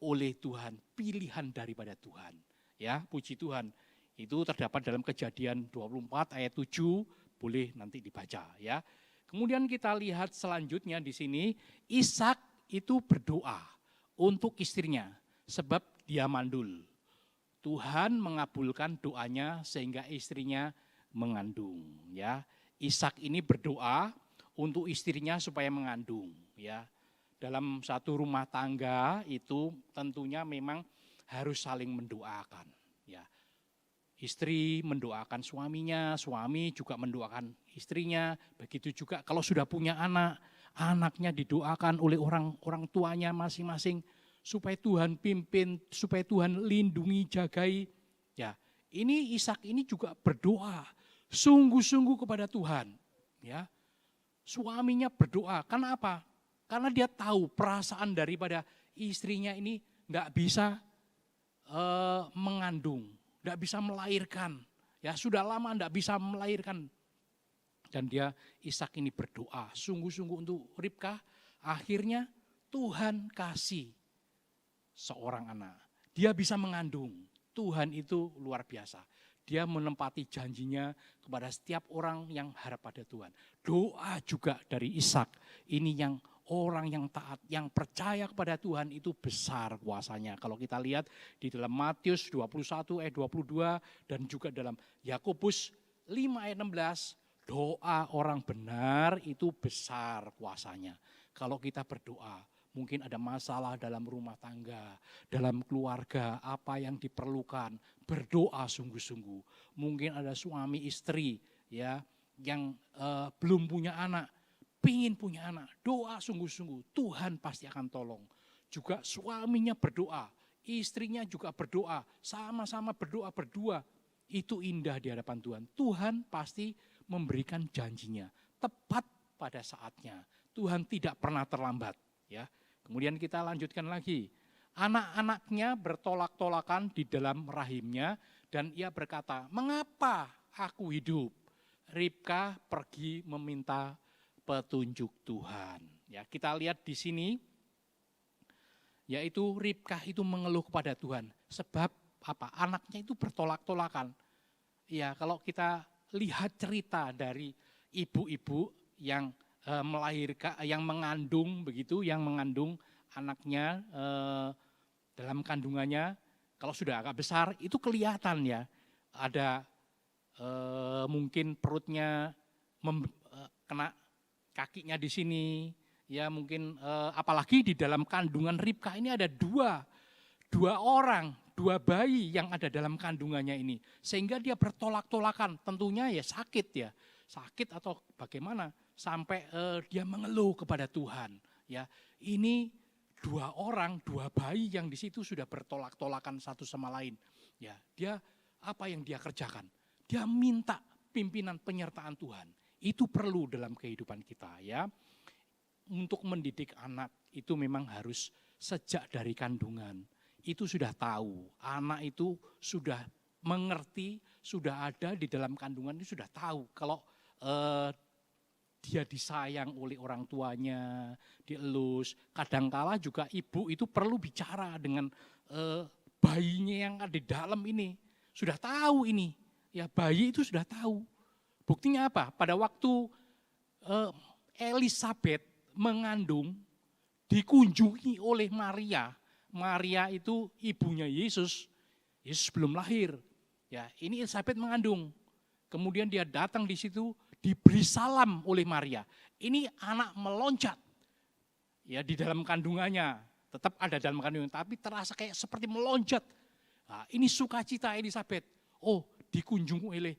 S3: oleh Tuhan, pilihan daripada Tuhan. Ya, puji Tuhan. Itu terdapat dalam Kejadian 24 ayat 7, boleh nanti dibaca ya. Kemudian kita lihat selanjutnya di sini, Ishak itu berdoa untuk istrinya, sebab dia mandul. Tuhan mengabulkan doanya sehingga istrinya mengandung. Ya, Ishak ini berdoa untuk istrinya supaya mengandung. Ya, dalam satu rumah tangga itu tentunya memang harus saling mendoakan. Ya, istri mendoakan suaminya, suami juga mendoakan istrinya. Begitu juga kalau sudah punya anak, anaknya didoakan oleh orang tuanya masing-masing supaya Tuhan pimpin, supaya Tuhan lindungi, jagai. Ya, ini Ishak ini juga berdoa sungguh-sungguh kepada Tuhan. Ya, suaminya berdoa. Karena apa? Karena dia tahu perasaan daripada istrinya ini nggak bisa mengandung, nggak bisa melahirkan. Ya, sudah lama nggak bisa melahirkan. Dan dia Ishak ini berdoa sungguh-sungguh untuk Ribkah. Akhirnya Tuhan kasih seorang anak. Dia bisa mengandung. Tuhan itu luar biasa. Dia menempati janjinya kepada setiap orang yang harap pada Tuhan. Doa juga dari Ishak. Ini yang orang yang taat, yang percaya kepada Tuhan itu besar kuasanya. Kalau kita lihat di dalam Matius 21 ayat 22 dan juga dalam Yakobus 5 ayat 16, doa orang benar itu besar kuasanya. Kalau kita berdoa, mungkin ada masalah dalam rumah tangga, dalam keluarga, apa yang diperlukan, berdoa sungguh-sungguh. Mungkin ada suami istri ya yang belum punya anak, pingin punya anak, doa sungguh-sungguh, Tuhan pasti akan tolong. Juga suaminya berdoa, istrinya juga berdoa, sama-sama berdoa berdua. Itu indah di hadapan Tuhan. Tuhan pasti memberikan janjinya tepat pada saatnya. Tuhan tidak pernah terlambat. Ya. Kemudian kita lanjutkan lagi. Anak-anaknya bertolak-tolakan di dalam rahimnya dan ia berkata, mengapa aku hidup? Ribkah pergi meminta petunjuk Tuhan. Ya, kita lihat di sini yaitu Ribkah itu mengeluh kepada Tuhan. Sebab apa? Anaknya itu bertolak-tolakan. Ya, kalau kita lihat cerita dari ibu-ibu yang melahirkan, yang mengandung begitu, yang mengandung anaknya dalam kandungannya, kalau sudah agak besar itu kelihatan ya, ada mungkin perutnya kena kakinya di sini, ya mungkin apalagi di dalam kandungan Ribkah ini ada dua orang, dua bayi yang ada dalam kandungannya ini, sehingga dia bertolak-tolakan, tentunya ya sakit atau bagaimana, sampai dia mengeluh kepada Tuhan. Ya, ini dua orang, dua bayi yang di situ sudah bertolak-tolakan satu sama lain. Ya, dia apa yang dia kerjakan? Dia minta pimpinan penyertaan Tuhan. Itu perlu dalam kehidupan kita ya. Untuk mendidik anak itu memang harus sejak dari kandungan. Itu sudah tahu, anak itu sudah mengerti, sudah ada di dalam kandungan itu sudah tahu kalau dia disayang oleh orang tuanya, dielus. Kadangkala juga ibu itu perlu bicara dengan bayinya yang ada di dalam ini. Sudah tahu ini, ya bayi itu sudah tahu. Buktinya apa? Pada waktu Elisabeth mengandung, dikunjungi oleh Maria. Maria itu ibunya Yesus. Yesus belum lahir. Ya, ini Elisabeth mengandung. Kemudian dia datang di situ, diberi salam oleh Maria. Ini anak meloncat. Ya, di dalam kandungannya, tetap ada dalam kandungan, tapi terasa kayak seperti meloncat. Nah, ini sukacita Elisabeth. Oh, dikunjungi oleh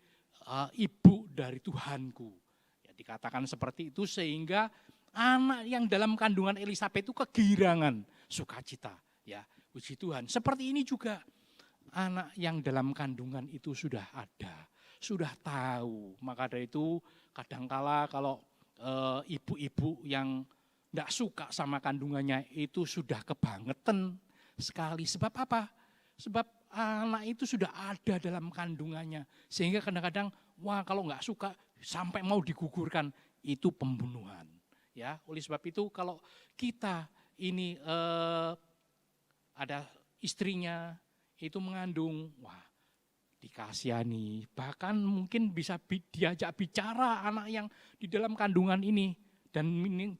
S3: ibu dari Tuhanku. Ya, dikatakan seperti itu sehingga anak yang dalam kandungan Elisabeth itu kegirangan, sukacita. Ya, puji Tuhan. Seperti ini juga anak yang dalam kandungan itu sudah ada, sudah tahu. Maka dari itu kadangkala kalau ibu-ibu yang tidak suka sama kandungannya itu sudah kebangetan sekali. Sebab apa? Sebab anak itu sudah ada dalam kandungannya. Sehingga kadang-kadang, wah kalau nggak suka sampai mau digugurkan, itu pembunuhan. Ya, oleh sebab itu kalau kita ini ada istrinya itu mengandung, wah dikasihani, bahkan mungkin bisa diajak bicara anak yang di dalam kandungan ini dan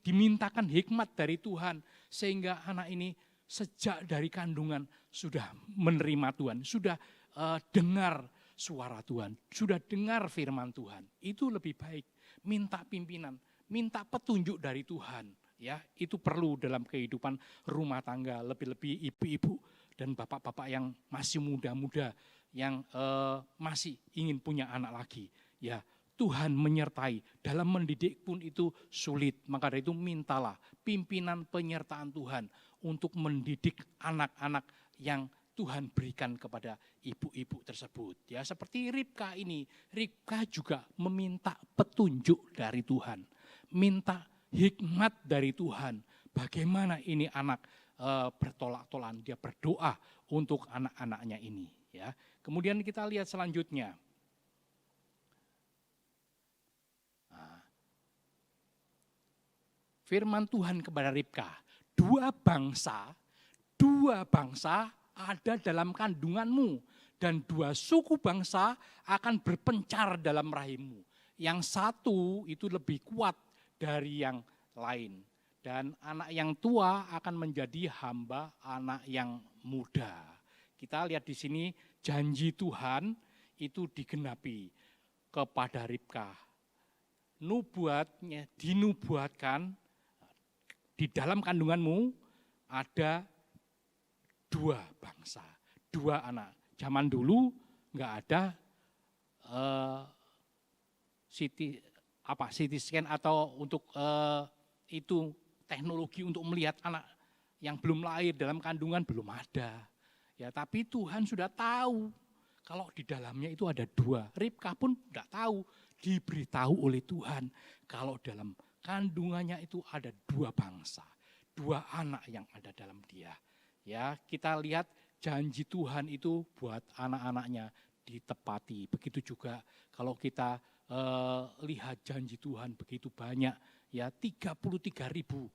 S3: dimintakan hikmat dari Tuhan sehingga anak ini sejak dari kandungan sudah menerima Tuhan, sudah dengar suara Tuhan, sudah dengar firman Tuhan. Itu lebih baik, minta pimpinan, minta petunjuk dari Tuhan. Ya, itu perlu dalam kehidupan rumah tangga, lebih-lebih ibu-ibu dan bapak-bapak yang masih muda-muda, yang masih ingin punya anak lagi. Ya, Tuhan menyertai, dalam mendidik pun itu sulit. Maka dari itu mintalah pimpinan penyertaan Tuhan untuk mendidik anak-anak yang Tuhan berikan kepada ibu-ibu tersebut. Ya, seperti Ribkah ini, Ribkah juga meminta petunjuk dari Tuhan, minta hikmat dari Tuhan. Bagaimana ini anak bertolak-tolan, dia berdoa untuk anak-anaknya ini. Ya, kemudian kita lihat selanjutnya. Nah, firman Tuhan kepada Ribkah, dua bangsa ada dalam kandunganmu dan dua suku bangsa akan berpencar dalam rahimmu. Yang satu itu lebih kuat dari yang lain. Dan anak yang tua akan menjadi hamba anak yang muda. Kita lihat di sini janji Tuhan itu digenapi kepada Ribkah. Nubuatnya dinubuatkan di dalam kandunganmu ada dua bangsa, dua anak. Zaman dulu nggak ada CT scan atau untuk itu teknologi untuk melihat anak yang belum lahir dalam kandungan belum ada. Ya, tapi Tuhan sudah tahu kalau di dalamnya itu ada dua. Ribkah pun tidak tahu, diberitahu oleh Tuhan kalau dalam kandungannya itu ada dua bangsa, dua anak yang ada dalam dia. Ya, kita lihat janji Tuhan itu buat anak-anaknya ditepati. Begitu juga kalau kita lihat janji Tuhan begitu banyak, ya 33.000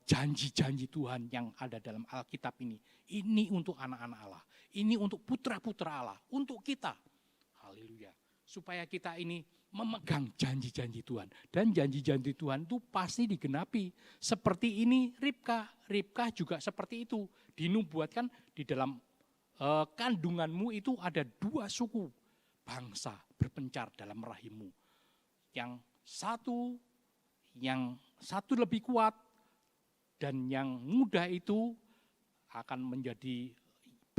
S3: janji-janji Tuhan yang ada dalam Alkitab ini. Ini untuk anak-anak Allah. Ini untuk putra-putra Allah. Untuk kita. Haleluya. Supaya kita ini memegang janji-janji Tuhan. Dan janji-janji Tuhan itu pasti digenapi. Seperti ini Ribka. Ribka juga seperti itu. Dinubuatkan di dalam kandunganmu itu ada 2 suku bangsa berpencar dalam rahimmu. Yang satu lebih kuat. Dan yang muda itu akan menjadi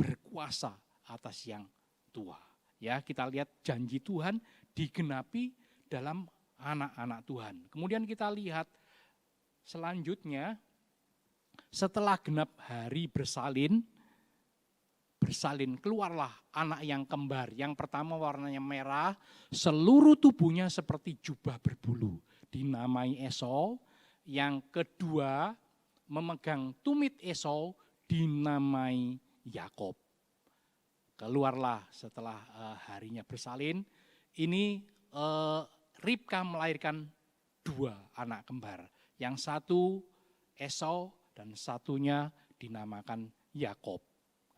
S3: berkuasa atas yang tua. Ya, kita lihat janji Tuhan digenapi dalam anak-anak Tuhan. Kemudian kita lihat selanjutnya, setelah genap hari bersalin keluarlah anak yang kembar. Yang pertama warnanya merah, seluruh tubuhnya seperti jubah berbulu. Dinamai Esau. Yang kedua, memegang tumit Esau, dinamai Yakob. Keluarlah setelah harinya bersalin, ini Ribka melahirkan 2 anak kembar. Yang satu Esau dan satunya dinamakan Yakob.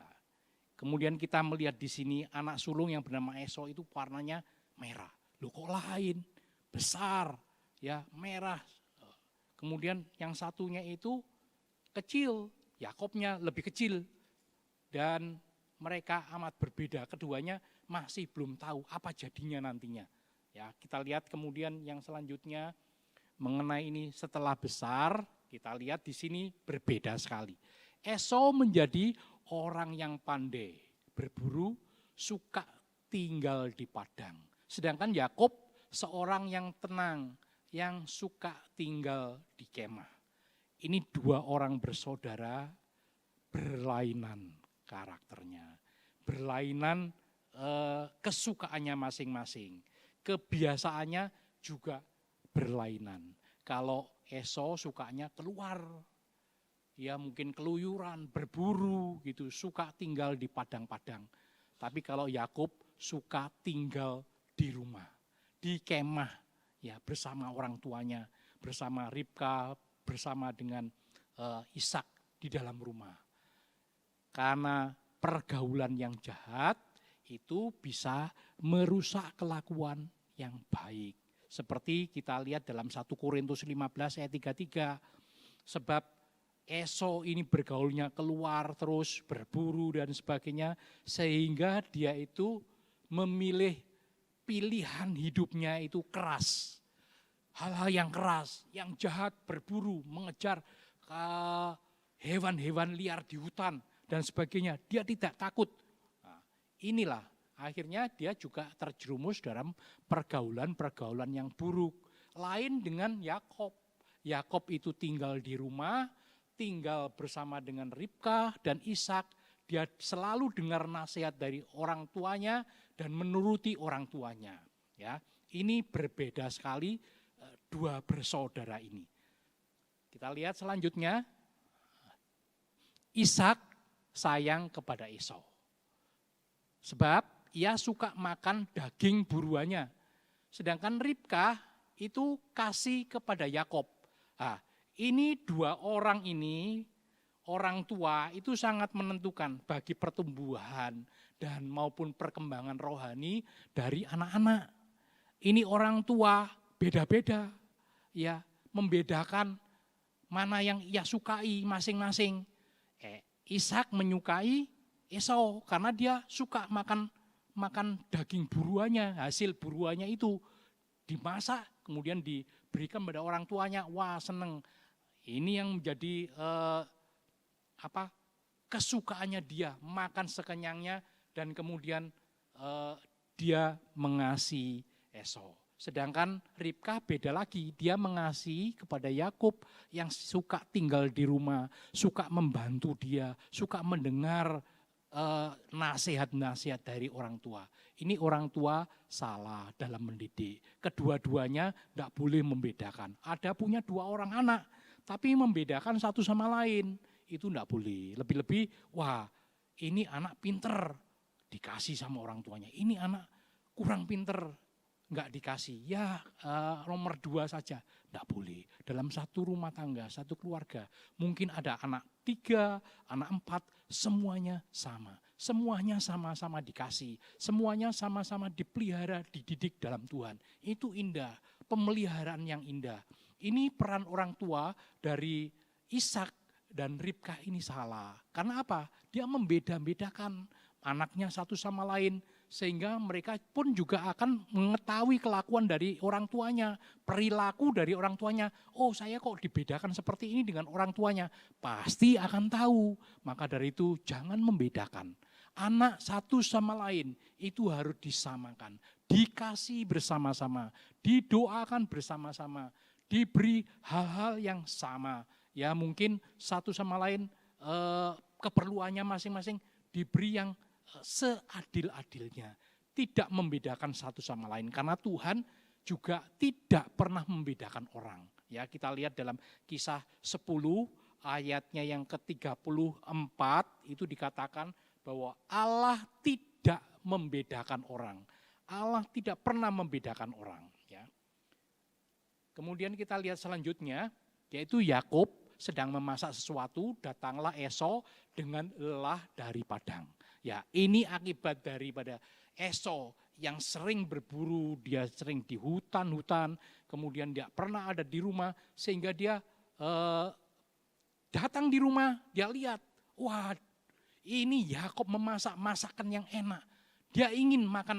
S3: Nah, kemudian kita melihat di sini anak sulung yang bernama Esau itu warnanya merah. Loh kok lain? Besar, ya merah. Kemudian yang satunya itu kecil, Yakobnya lebih kecil. Dan mereka amat berbeda, keduanya masih belum tahu apa jadinya nantinya. Ya, kita lihat kemudian yang selanjutnya mengenai ini setelah besar, kita lihat di sini berbeda sekali. Esau menjadi orang yang pandai, berburu, suka tinggal di padang. Sedangkan Yakob seorang yang tenang, yang suka tinggal di kemah. Ini 2 orang bersaudara berlainan karakternya. Berlainan kesukaannya masing-masing. Kebiasaannya juga berlainan. Kalau Esau sukanya keluar. Ya mungkin keluyuran, berburu gitu. Suka tinggal di padang-padang. Tapi kalau Yakob suka tinggal di rumah. Di kemah. Ya bersama orang tuanya. Bersama Ribka, bersama dengan Ishak di dalam rumah. Karena pergaulan yang jahat itu bisa merusak kelakuan yang baik. Seperti kita lihat dalam 1 Korintus 15 ayat 33. Sebab Esau ini bergaulnya keluar terus berburu dan sebagainya. Sehingga dia itu memilih pilihan hidupnya itu keras. Hal-hal yang keras, yang jahat, berburu, mengejar hewan-hewan liar di hutan dan sebagainya. Dia tidak takut. Nah, inilah akhirnya dia juga terjerumus dalam pergaulan-pergaulan yang buruk. Lain dengan Yakob. Yakob itu tinggal di rumah, tinggal bersama dengan Ribka dan Ishak. Dia selalu dengar nasihat dari orang tuanya dan menuruti orang tuanya. Ya, ini berbeda sekali 2 bersaudara ini. Kita lihat selanjutnya, Ishak sayang kepada Esau. Sebab ia suka makan daging buruannya. Sedangkan Ribka itu kasih kepada Yakob. Nah, ini 2 orang ini, orang tua itu sangat menentukan bagi pertumbuhan dan maupun perkembangan rohani dari anak-anak. Ini orang tua beda-beda, ya membedakan mana yang ia sukai masing-masing. Ishak menyukai Esau karena dia suka makan daging buruannya, hasil buruannya itu dimasak kemudian diberikan pada orang tuanya. Wah, seneng. Ini yang menjadi kesukaannya dia, makan sekenyangnya dan kemudian dia mengasihi Esau. Sedangkan Ribka beda lagi, dia mengasihi kepada Yakob yang suka tinggal di rumah, suka membantu dia, suka mendengar nasihat-nasihat dari orang tua. Ini orang tua salah dalam mendidik. Kedua-duanya tidak boleh membedakan. Ada punya 2 orang anak, tapi membedakan satu sama lain, itu tidak boleh. Lebih-lebih, wah ini anak pinter, dikasih sama orang tuanya. Ini anak kurang pinter, nggak dikasih, ya nomor 2 saja. Nggak boleh. Dalam satu rumah tangga, satu keluarga, mungkin ada anak 3, anak 4, semuanya sama. Semuanya sama-sama dikasih, semuanya sama-sama dipelihara, dididik dalam Tuhan. Itu indah, pemeliharaan yang indah. Ini peran orang tua dari Ishak dan Ribkah ini salah. Karena apa? Dia membeda-bedakan anaknya satu sama lain, sehingga mereka pun juga akan mengetahui kelakuan dari orang tuanya, perilaku dari orang tuanya. Oh, saya kok dibedakan seperti ini dengan orang tuanya. Pasti akan tahu. Maka dari itu jangan membedakan. Anak satu sama lain itu harus disamakan, dikasih bersama-sama, didoakan bersama-sama, diberi hal-hal yang sama. Ya mungkin satu sama lain keperluannya masing-masing diberi yang seadil-adilnya. Tidak membedakan satu sama lain. Karena Tuhan juga tidak pernah membedakan orang. Ya, kita lihat dalam Kisah 10 ayatnya yang ke-34 itu dikatakan bahwa Allah tidak membedakan orang. Allah tidak pernah membedakan orang. Ya. Kemudian kita lihat selanjutnya, yaitu Yakub sedang memasak sesuatu, datanglah Esau dengan lelah dari padang. Ya, ini akibat daripada Esau yang sering berburu, dia sering di hutan-hutan, kemudian dia pernah ada di rumah, sehingga dia datang di rumah, dia lihat, wah ini Yakub memasak masakan yang enak. Dia ingin makan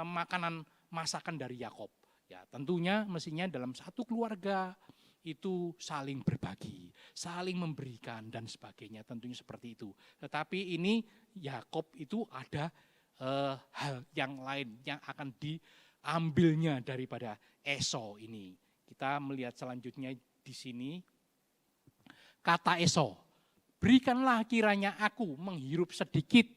S3: makanan masakan dari Yakub. Ya, tentunya mestinya dalam satu keluarga itu saling berbagi, saling memberikan dan sebagainya, tentunya seperti itu. Tetapi ini Yakub itu ada hal yang lain yang akan diambilnya daripada Esau ini. Kita melihat selanjutnya di sini kata Esau, berikanlah kiranya aku menghirup sedikit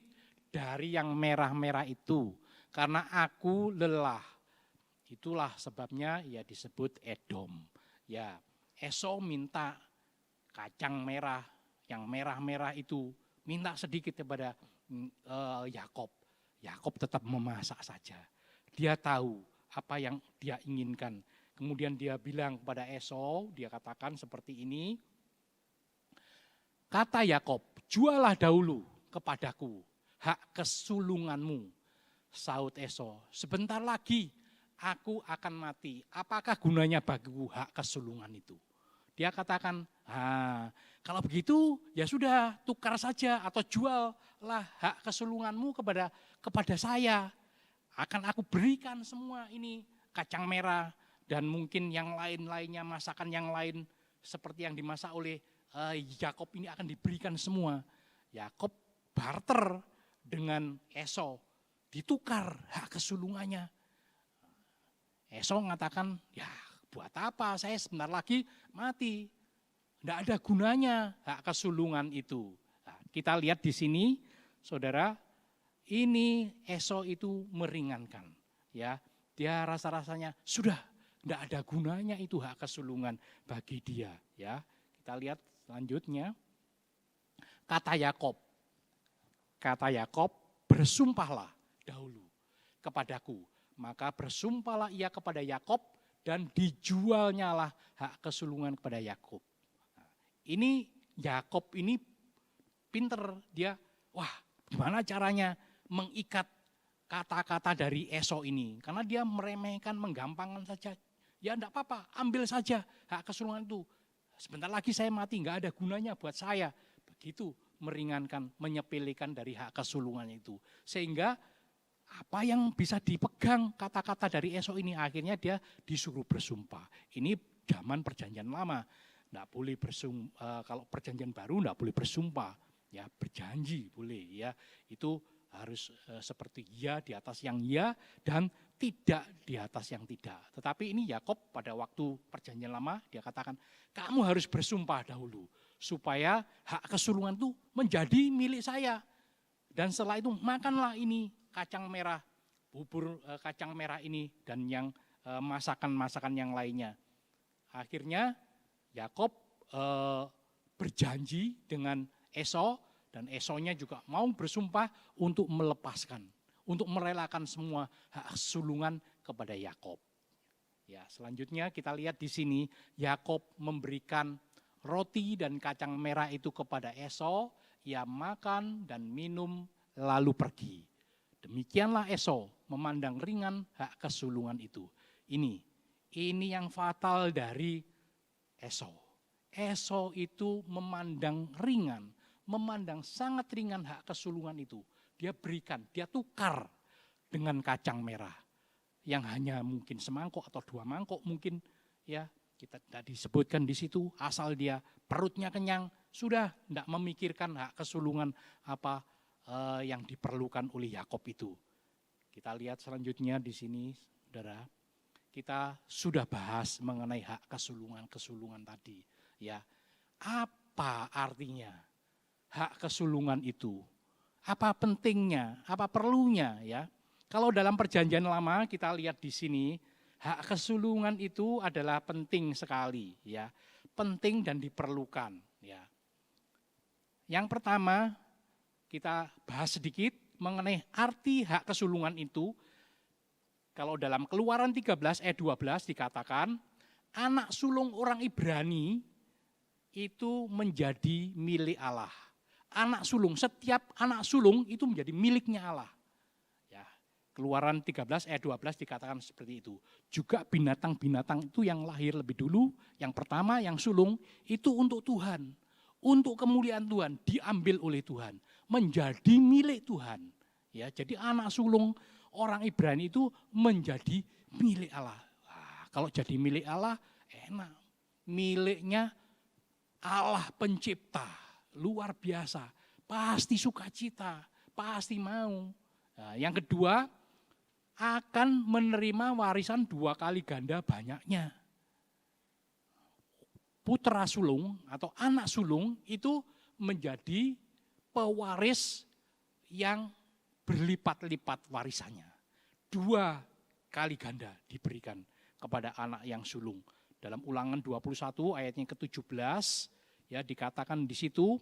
S3: dari yang merah-merah itu, karena aku lelah. Itulah sebabnya ya disebut Edom. Ya, Esau minta kacang merah, yang merah-merah itu, minta sedikit kepada Yakub. Yakub tetap memasak saja. Dia tahu apa yang dia inginkan. Kemudian dia bilang kepada Esau, dia katakan seperti ini, kata Yakub, jualah dahulu kepadaku hak kesulunganmu. Sahut Esau, sebentar lagi aku akan mati. Apakah gunanya bagiku hak kesulungan itu? Dia katakan, kalau begitu ya sudah tukar saja atau juallah hak kesulunganmu kepada saya. Akan aku berikan semua ini kacang merah dan mungkin yang lain-lainnya, masakan yang lain seperti yang dimasak oleh Yakub ini akan diberikan semua. Yakub barter dengan Esau, ditukar hak kesulungannya. Esau mengatakan, ya buat apa, saya sebentar lagi mati. Tidak ada gunanya hak kesulungan itu. Nah, kita lihat di sini, saudara, ini Esau itu meringankan. Ya, dia rasa-rasanya sudah tidak ada gunanya itu hak kesulungan bagi dia. Ya, kita lihat selanjutnya, kata Yakub, bersumpahlah dahulu kepadaku. Maka bersumpahlah ia kepada Yakub dan dijualnyalah hak kesulungan kepada Yakub. Nah, ini Yakub ini pinter, dia wah gimana caranya mengikat kata-kata dari Esau ini. Karena dia meremehkan, menggampangkan saja. Ya enggak apa-apa, ambil saja hak kesulungan itu. Sebentar lagi saya mati, enggak ada gunanya buat saya. Begitu meringankan, menyepelekan dari hak kesulungan itu. Sehingga apa yang bisa dipegang kata-kata dari Esau ini, akhirnya dia disuruh bersumpah. Ini zaman perjanjian lama. Enggak boleh kalau perjanjian baru enggak boleh bersumpah. Ya berjanji boleh ya. Itu harus seperti ya di atas yang ya dan tidak di atas yang tidak. Tetapi ini Yakub pada waktu perjanjian lama dia katakan, kamu harus bersumpah dahulu supaya hak kesulungan itu menjadi milik saya. Dan setelah itu makanlah ini kacang merah, bubur kacang merah ini dan yang masakan-masakan yang lainnya. Akhirnya Yakub berjanji dengan Esau dan Esaunya juga mau bersumpah untuk melepaskan, untuk merelakan semua hak kesulungan kepada Yakub. Ya, selanjutnya kita lihat di sini Yakub memberikan roti dan kacang merah itu kepada Esau, ia makan dan minum lalu pergi. Demikianlah Esau memandang ringan hak kesulungan itu. Ini yang fatal dari Esau. Esau itu memandang ringan, memandang sangat ringan hak kesulungan itu. Dia berikan, dia tukar dengan kacang merah yang hanya mungkin semangkok atau 2 mangkok mungkin, ya kita tidak disebutkan di situ, asal dia perutnya kenyang, sudah tidak memikirkan hak kesulungan apa yang diperlukan oleh Yakub itu. Kita lihat selanjutnya di sini, saudara, kita sudah bahas mengenai hak kesulungan tadi. Ya, apa artinya hak kesulungan itu? Apa pentingnya? Apa perlunya? Ya, kalau dalam Perjanjian Lama kita lihat di sini, hak kesulungan itu adalah penting sekali, ya, penting dan diperlukan. Ya. Yang pertama kita bahas sedikit mengenai arti hak kesulungan itu. Kalau dalam Keluaran 13 ayat 12 dikatakan, anak sulung orang Ibrani itu menjadi milik Allah. Anak sulung, setiap anak sulung itu menjadi miliknya Allah. Keluaran 13 ayat 12 dikatakan seperti itu. Juga binatang-binatang itu yang lahir lebih dulu, yang pertama yang sulung itu untuk Tuhan. Untuk kemuliaan Tuhan, diambil oleh Tuhan, menjadi milik Tuhan. Ya, jadi anak sulung orang Ibrani itu menjadi milik Allah. Wah, kalau jadi milik Allah enak. Miliknya Allah pencipta, luar biasa. Pasti sukacita, pasti mau. Nah, yang kedua, akan menerima warisan 2 kali ganda banyaknya. Putra sulung atau anak sulung itu menjadi pewaris yang berlipat-lipat warisannya. 2 kali ganda diberikan kepada anak yang sulung. Dalam Ulangan 21 ayatnya ke-17 ya dikatakan di situ,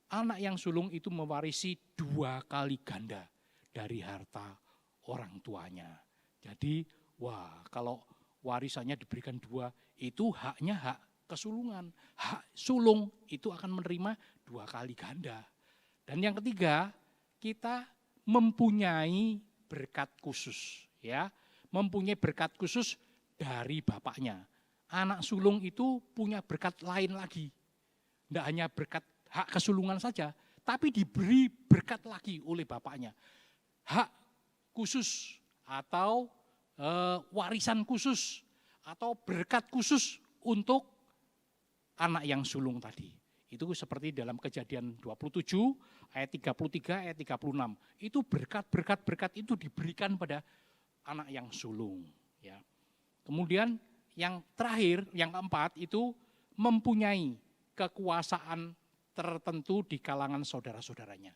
S3: anak yang sulung itu mewarisi 2 kali ganda dari harta orang tuanya. Jadi, wah, kalau warisannya diberikan 2, itu haknya hak kesulungan. Hak sulung itu akan menerima 2 kali ganda. Dan yang ketiga, kita mempunyai berkat khusus, ya. Mempunyai berkat khusus dari bapaknya. Anak sulung itu punya berkat lain lagi. Tidak hanya berkat hak kesulungan saja, tapi diberi berkat lagi oleh bapaknya. Hak khusus atau warisan khusus atau berkat khusus untuk anak yang sulung tadi. Itu seperti dalam Kejadian 27 ayat 33 ayat 36. Itu berkat itu diberikan pada anak yang sulung, ya. Kemudian yang terakhir, yang keempat itu mempunyai kekuasaan tertentu di kalangan saudara-saudaranya.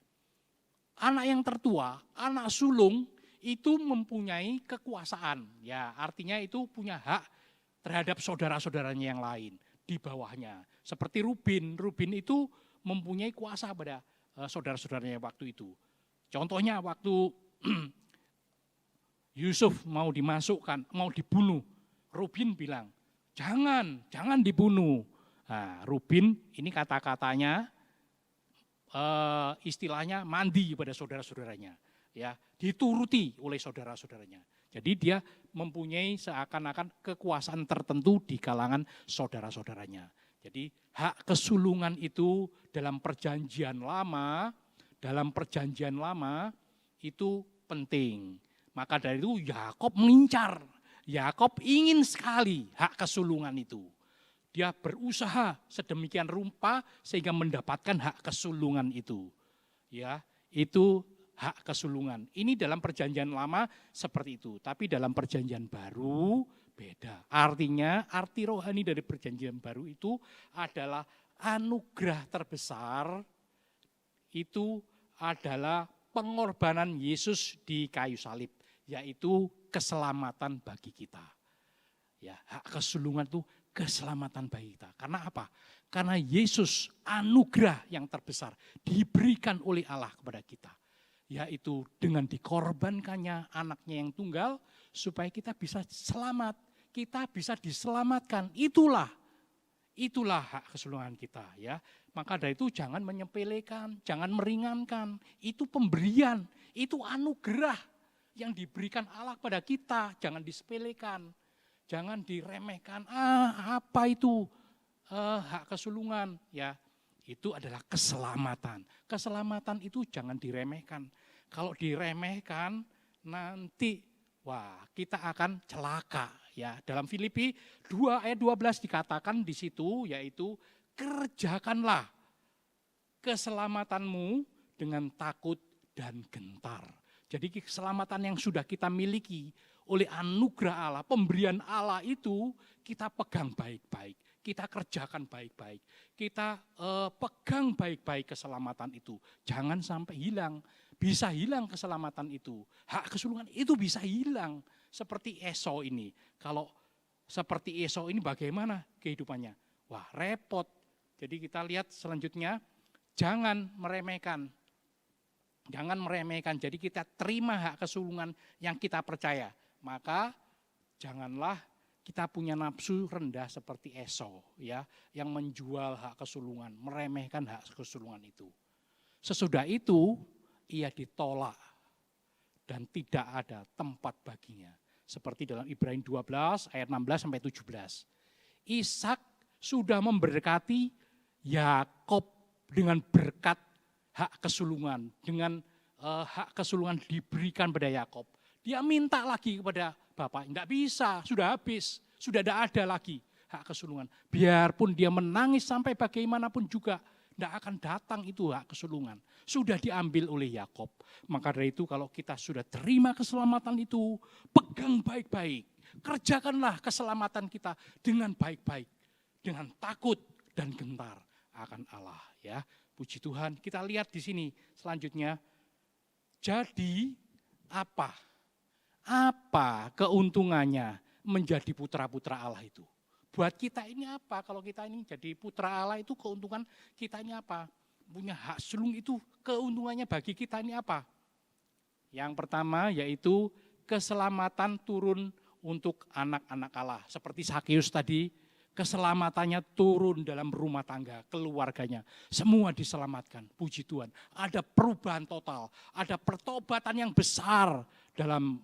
S3: Anak yang tertua, anak sulung itu mempunyai kekuasaan, ya artinya itu punya hak terhadap saudara-saudaranya yang lain di bawahnya. Seperti Ruben itu mempunyai kuasa pada saudara-saudaranya waktu itu. Contohnya waktu Yusuf mau dimasukkan, mau dibunuh, Ruben bilang, jangan dibunuh. Nah, Ruben ini kata-katanya istilahnya mandi pada saudara-saudaranya. Ya, dituruti oleh saudara-saudaranya. Jadi dia mempunyai seakan-akan kekuasaan tertentu di kalangan saudara-saudaranya. Jadi hak kesulungan itu dalam perjanjian lama itu penting. Maka dari itu Yakub mengincar, Yakub ingin sekali hak kesulungan itu. Dia berusaha sedemikian rupa sehingga mendapatkan hak kesulungan itu. Ya, itu hak kesulungan. Ini dalam perjanjian lama seperti itu, tapi dalam perjanjian baru beda. Artinya, arti rohani dari perjanjian baru itu adalah anugerah terbesar, itu adalah pengorbanan Yesus di kayu salib, yaitu keselamatan bagi kita. Ya, hak kesulungan itu keselamatan bagi kita. Karena apa? Karena Yesus anugerah yang terbesar diberikan oleh Allah kepada kita. Yaitu dengan dikorbankannya anaknya yang tunggal, supaya kita bisa selamat, kita bisa diselamatkan. Itulah hak keseluruhan kita ya. Maka dari itu jangan menyepelekan, jangan meringankan. Itu pemberian, itu anugerah yang diberikan Allah pada kita. Jangan disepelekan, jangan diremehkan. Apa itu hak kesulungan ya? Itu adalah keselamatan. Keselamatan itu jangan diremehkan. Kalau diremehkan nanti kita akan celaka ya. Dalam Filipi 2 ayat 12 dikatakan di situ, yaitu kerjakanlah keselamatanmu dengan takut dan gentar. Jadi keselamatan yang sudah kita miliki oleh anugerah Allah, pemberian Allah itu kita pegang baik-baik, kita kerjakan baik-baik, kita pegang baik-baik keselamatan itu. Jangan sampai hilang. Bisa hilang keselamatan itu. Hak kesulungan itu bisa hilang. Seperti Esau ini. Kalau seperti Esau ini bagaimana kehidupannya? Wah, repot. Jadi kita lihat selanjutnya, jangan meremehkan. Jangan meremehkan. Jadi kita terima hak kesulungan yang kita percaya. Maka janganlah kita punya nafsu rendah seperti Esau ya, yang menjual hak kesulungan, meremehkan hak kesulungan itu. Sesudah itu ia ditolak dan tidak ada tempat baginya. Seperti dalam Ibrani 12 ayat 16 sampai 17. Ishak sudah memberkati Yakob dengan berkat hak kesulungan, dengan hak kesulungan diberikan pada Yakob. Dia minta lagi kepada bapak, enggak bisa, sudah habis, sudah tidak ada lagi hak kesulungan. Biarpun dia menangis sampai bagaimanapun juga, tidak akan datang itu hak kesulungan. Sudah diambil oleh Yakob. Maka dari itu kalau kita sudah terima keselamatan itu, pegang baik-baik. Kerjakanlah keselamatan kita dengan baik-baik. Dengan takut dan gentar akan Allah. Ya, puji Tuhan. Kita lihat di sini selanjutnya. Jadi apa? Apa keuntungannya menjadi putra-putra Allah itu? Buat kita ini apa? Kalau kita ini jadi putra Allah itu keuntungan kita ini apa? Punya hak sulung itu keuntungannya bagi kita ini apa? Yang pertama yaitu keselamatan turun untuk anak-anak Allah. Seperti Sakeus tadi, keselamatannya turun dalam rumah tangga, keluarganya. Semua diselamatkan, puji Tuhan. Ada perubahan total, ada pertobatan yang besar dalam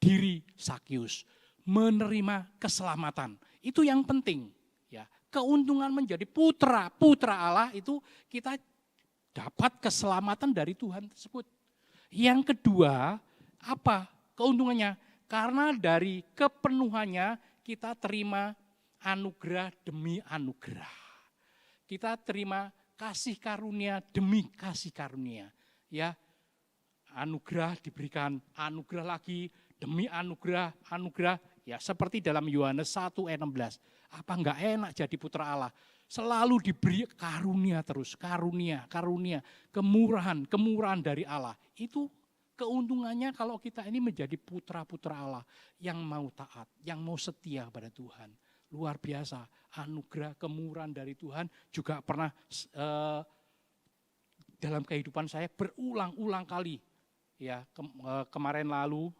S3: diri Sakeus. Menerima keselamatan. Itu yang penting. Ya, keuntungan menjadi putra Allah itu kita dapat keselamatan dari Tuhan tersebut. Yang kedua, apa keuntungannya? Karena dari kepenuhannya kita terima anugerah demi anugerah. Kita terima kasih karunia demi kasih karunia. Ya, anugerah diberikan, anugerah lagi demi anugerah, ya seperti dalam Yohanes 1 ayat 16. Apa enggak enak jadi putra Allah? Selalu diberi karunia terus, karunia, kemurahan dari Allah. Itu keuntungannya kalau kita ini menjadi putra-putra Allah yang mau taat, yang mau setia pada Tuhan. Luar biasa, anugerah, kemurahan dari Tuhan juga pernah dalam kehidupan saya berulang-ulang kali. Ya, kemarin lalu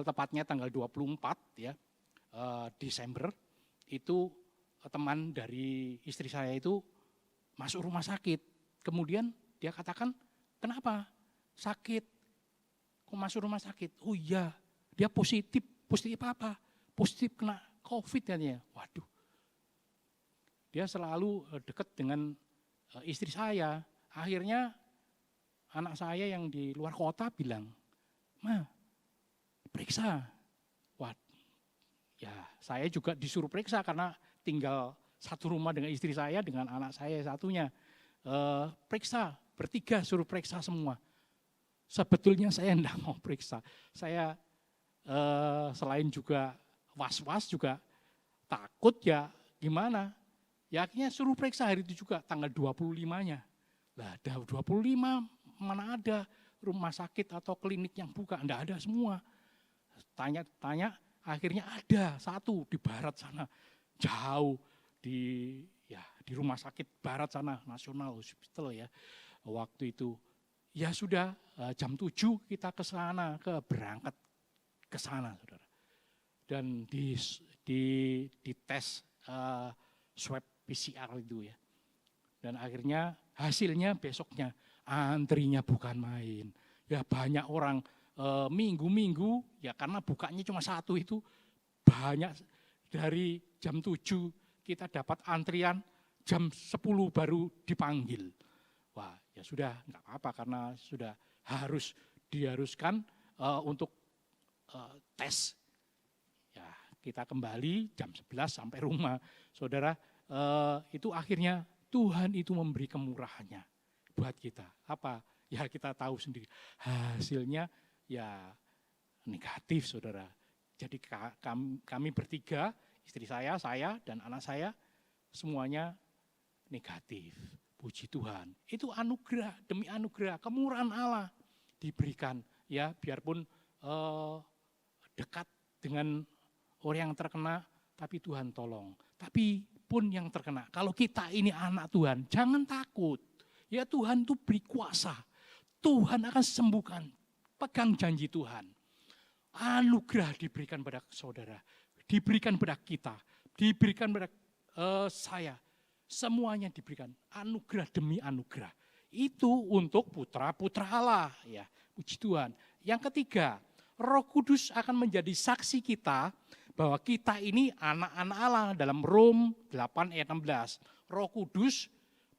S3: tepatnya tanggal 24 ya, Desember itu teman dari istri saya itu masuk rumah sakit. Kemudian dia katakan, kenapa? Sakit. Kok masuk rumah sakit? Oh iya, dia positif. Positif apa? Positif kena COVID katanya. Waduh. Dia selalu dekat dengan istri saya. Akhirnya anak saya yang di luar kota bilang, "Ma, periksa." Wah, ya saya juga disuruh periksa karena tinggal satu rumah dengan istri saya, dengan anak saya satunya. Periksa, bertiga suruh periksa semua. Sebetulnya saya enggak mau periksa. Saya selain juga was-was juga takut ya gimana. Ya akhirnya suruh periksa hari itu juga tanggal 25-nya. Lah ada 25 mana ada rumah sakit atau klinik yang buka, enggak ada semua. Tanya-tanya akhirnya ada satu di barat sana. Jauh di rumah sakit barat sana, Nasional Hospital ya. Waktu itu ya sudah jam 7 kita ke sana, berangkat ke sana, saudara. Dan di tes swab PCR itu ya. Dan akhirnya hasilnya besoknya antrinya bukan main. Ya banyak orang minggu-minggu ya karena bukanya cuma satu itu banyak dari jam 7 kita dapat antrian jam 10 baru dipanggil. Wah ya sudah enggak apa-apa karena sudah diharuskan untuk tes. Ya kita kembali jam 11 sampai rumah. Saudara itu akhirnya Tuhan itu memberi kemurahannya buat kita. Apa? Ya kita tahu sendiri. Hasilnya ya negatif, saudara. Jadi kami bertiga, istri saya dan anak saya, semuanya negatif. Puji Tuhan. Itu anugerah demi anugerah, kemurahan Allah diberikan. Ya biarpun dekat dengan orang yang terkena, tapi Tuhan tolong. Tapi pun yang terkena, kalau kita ini anak Tuhan, jangan takut. Ya Tuhan itu beri kuasa. Tuhan akan sembuhkan. Pegang janji Tuhan. Anugerah diberikan pada saudara. Diberikan pada kita. Diberikan pada saya. Semuanya diberikan. Anugerah demi anugerah. Itu untuk putra-putra Allah. Ya, puji Tuhan. Yang ketiga, Roh Kudus akan menjadi saksi kita bahwa kita ini anak-anak Allah dalam Rom 8 ayat 16. Roh Kudus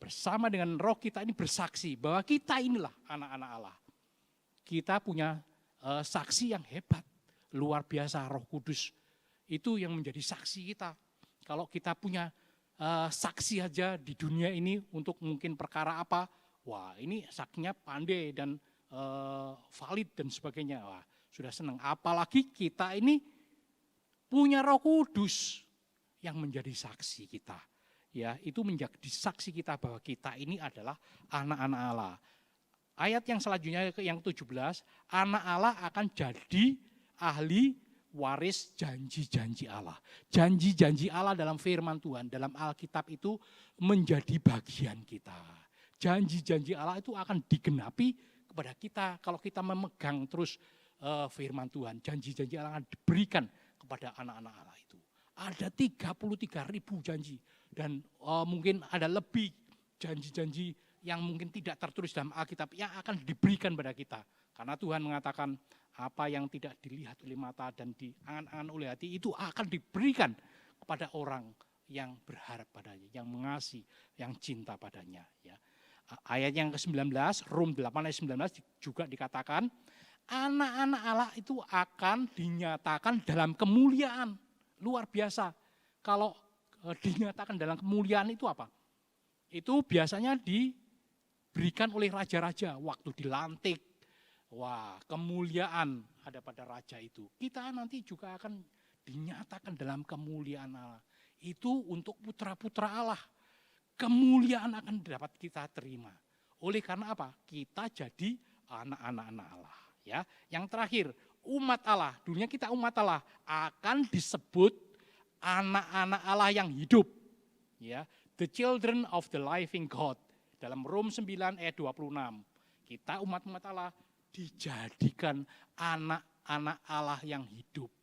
S3: bersama dengan roh kita ini bersaksi bahwa kita inilah anak-anak Allah. Kita punya saksi yang hebat, luar biasa Roh Kudus. Itu yang menjadi saksi kita. Kalau kita punya saksi aja di dunia ini untuk mungkin perkara apa, wah ini saksinya pandai dan valid dan sebagainya. Wah, sudah senang. Apalagi kita ini punya Roh Kudus yang menjadi saksi kita. Ya, itu menjadi saksi kita bahwa kita ini adalah anak-anak Allah. Ayat yang selanjutnya yang 17, anak Allah akan jadi ahli waris janji-janji Allah. Janji-janji Allah dalam firman Tuhan, dalam Alkitab itu menjadi bagian kita. Janji-janji Allah itu akan digenapi kepada kita kalau kita memegang terus firman Tuhan. Janji-janji Allah akan diberikan kepada anak-anak Allah itu. Ada 33.000 janji. Dan mungkin ada lebih janji-janji yang mungkin tidak tertulis dalam Alkitab yang akan diberikan pada kita. Karena Tuhan mengatakan apa yang tidak dilihat oleh mata dan diangan-angan oleh hati itu akan diberikan kepada orang yang berharap padanya, yang mengasihi, yang cinta padanya. Ya. Ayat yang ke-19, Rom 8 ayat 19 juga dikatakan, anak-anak Allah itu akan dinyatakan dalam kemuliaan. Luar biasa. Kalau dinyatakan dalam kemuliaan itu apa? Itu biasanya diberikan oleh raja-raja waktu dilantik. Wah, kemuliaan ada pada raja itu. Kita nanti juga akan dinyatakan dalam kemuliaan Allah. Itu untuk putra-putra Allah. Kemuliaan akan dapat kita terima. Oleh karena apa? Kita jadi anak-anak Allah. Ya, yang terakhir, umat Allah, dunia kita umat Allah akan disebut anak-anak Allah yang hidup. Ya, the children of the living God. Dalam Rom 9 ayat 26. Kita umat-umat Allah dijadikan anak-anak Allah yang hidup.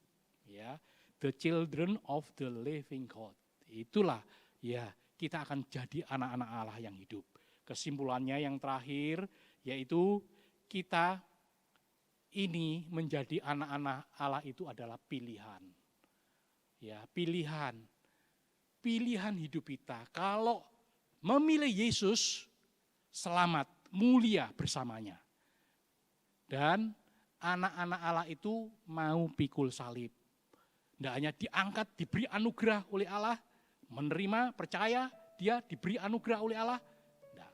S3: Ya, the children of the living God. Itulah ya, kita akan jadi anak-anak Allah yang hidup. Kesimpulannya yang terakhir yaitu kita ini menjadi anak-anak Allah itu adalah pilihan. Ya, pilihan hidup kita. Kalau memilih Yesus, selamat, mulia bersamanya. Dan anak-anak Allah itu mau pikul salib. Tidak hanya diangkat, diberi anugerah oleh Allah, menerima, percaya, dia diberi anugerah oleh Allah. Tidak.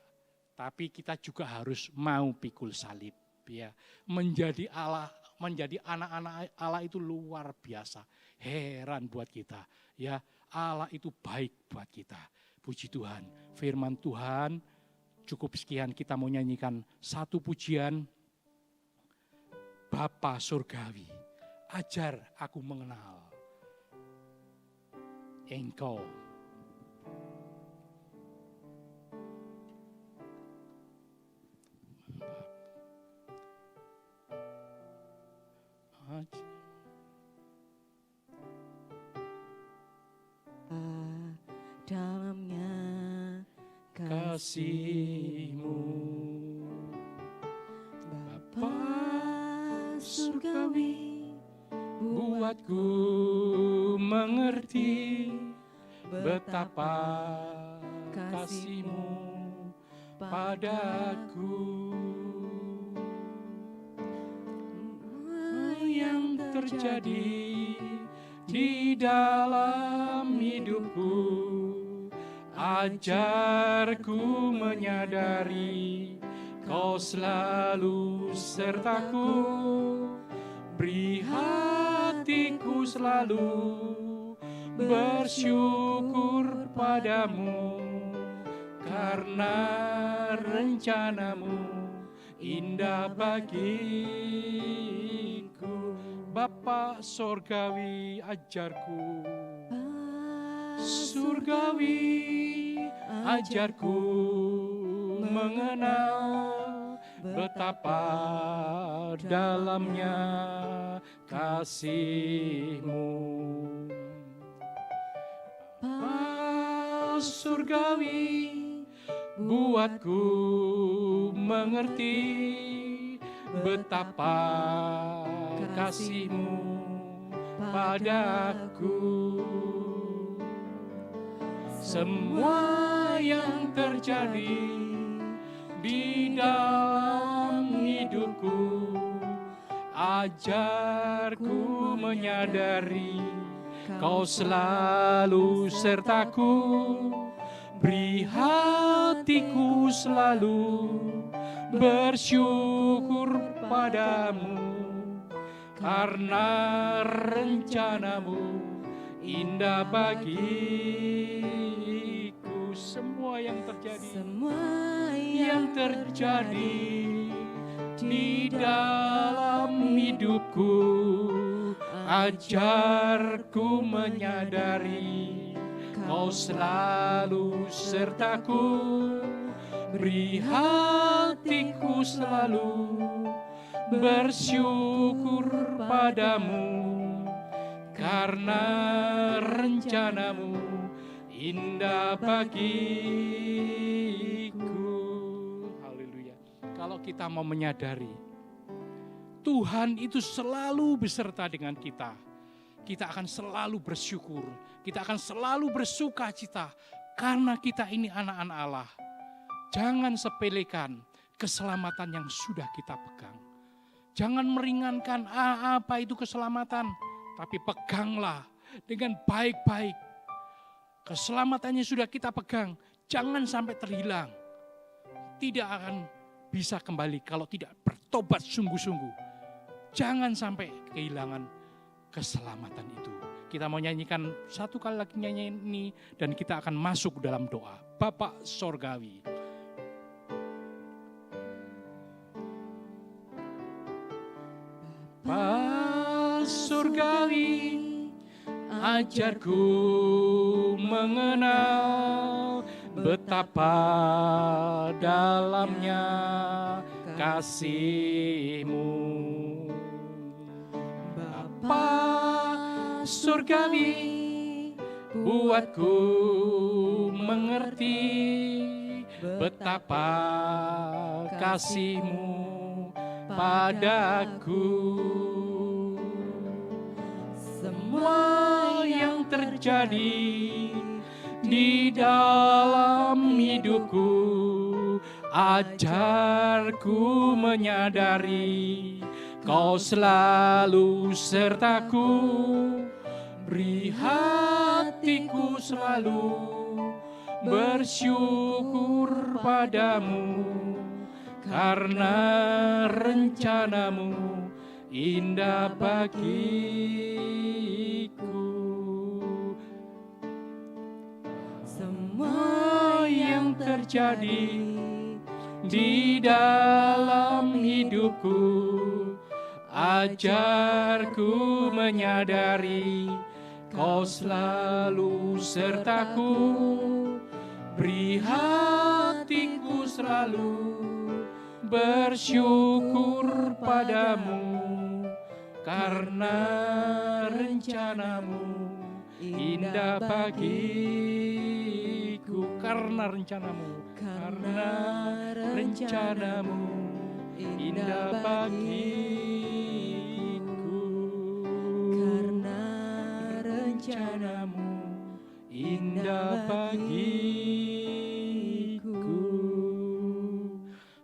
S3: Tapi kita juga harus mau pikul salib. Ya, menjadi Allah, menjadi anak-anak Allah itu luar biasa. Heran buat kita. Ya, Allah itu baik buat kita. Puji Tuhan. Firman Tuhan cukup sekian, kita mau nyanyikan satu pujian. Bapa Surgawi, ajar aku mengenal Engkau. kasih-Mu. Bapa surgawi, buatku mengerti betapa kasih-Mu padaku. Yang terjadi di dalam hidupku, ajarku menyadari Kau selalu sertaku, beri hatiku selalu bersyukur padamu, karena rencanamu indah bagiku. Bapa surgawi, ajarku, surgawi, ajarku mengenal betapa dalamnya kasih-Mu. Bapa surgawi, buatku mengerti betapa kasih-Mu padaku. Semua yang terjadi di dalam hidupku, ajarku menyadari Kau selalu sertaku, beri hatiku selalu bersyukur padamu, karena rencanamu indah bagiku. Semua yang terjadi di dalam hidupku, ajarku menyadari Kau selalu sertaku, beri hatiku selalu bersyukur padamu, karena rencanamu indah bagiku. Haleluya. Kalau kita mau menyadari Tuhan itu selalu beserta dengan kita, kita akan selalu bersyukur, kita akan selalu bersuka cita, karena kita ini anak-anak Allah. Jangan sepelekan keselamatan yang sudah kita pegang. Jangan meringankan apa itu keselamatan, tapi peganglah dengan baik-baik. Keselamatannya sudah kita pegang, jangan sampai terhilang. Tidak akan bisa kembali kalau tidak bertobat sungguh-sungguh. Jangan sampai kehilangan keselamatan itu. Kita mau nyanyikan satu kali lagi nyanyian ini, dan kita akan masuk dalam doa. Bapa Sorgawi, Bapa Surgawi, ajarku mengenal betapa dalamnya kasih-Mu. Bapa Surgawi, buatku mengerti betapa kasih-Mu padaku. Semua yang terjadi di dalam hidupku, ajarku menyadari Kau selalu sertaku, beri hatiku selalu bersyukur padamu, karena rencanamu indah bagiku. Semua yang terjadi di dalam hidupku, ajarku menyadari Kau selalu sertaku, beri hatiku selalu bersyukur padamu, karena rencanamu indah bagiku. karena rencanamu, karena rencanamu indah bagiku,
S4: karena rencanamu
S3: indah bagiku.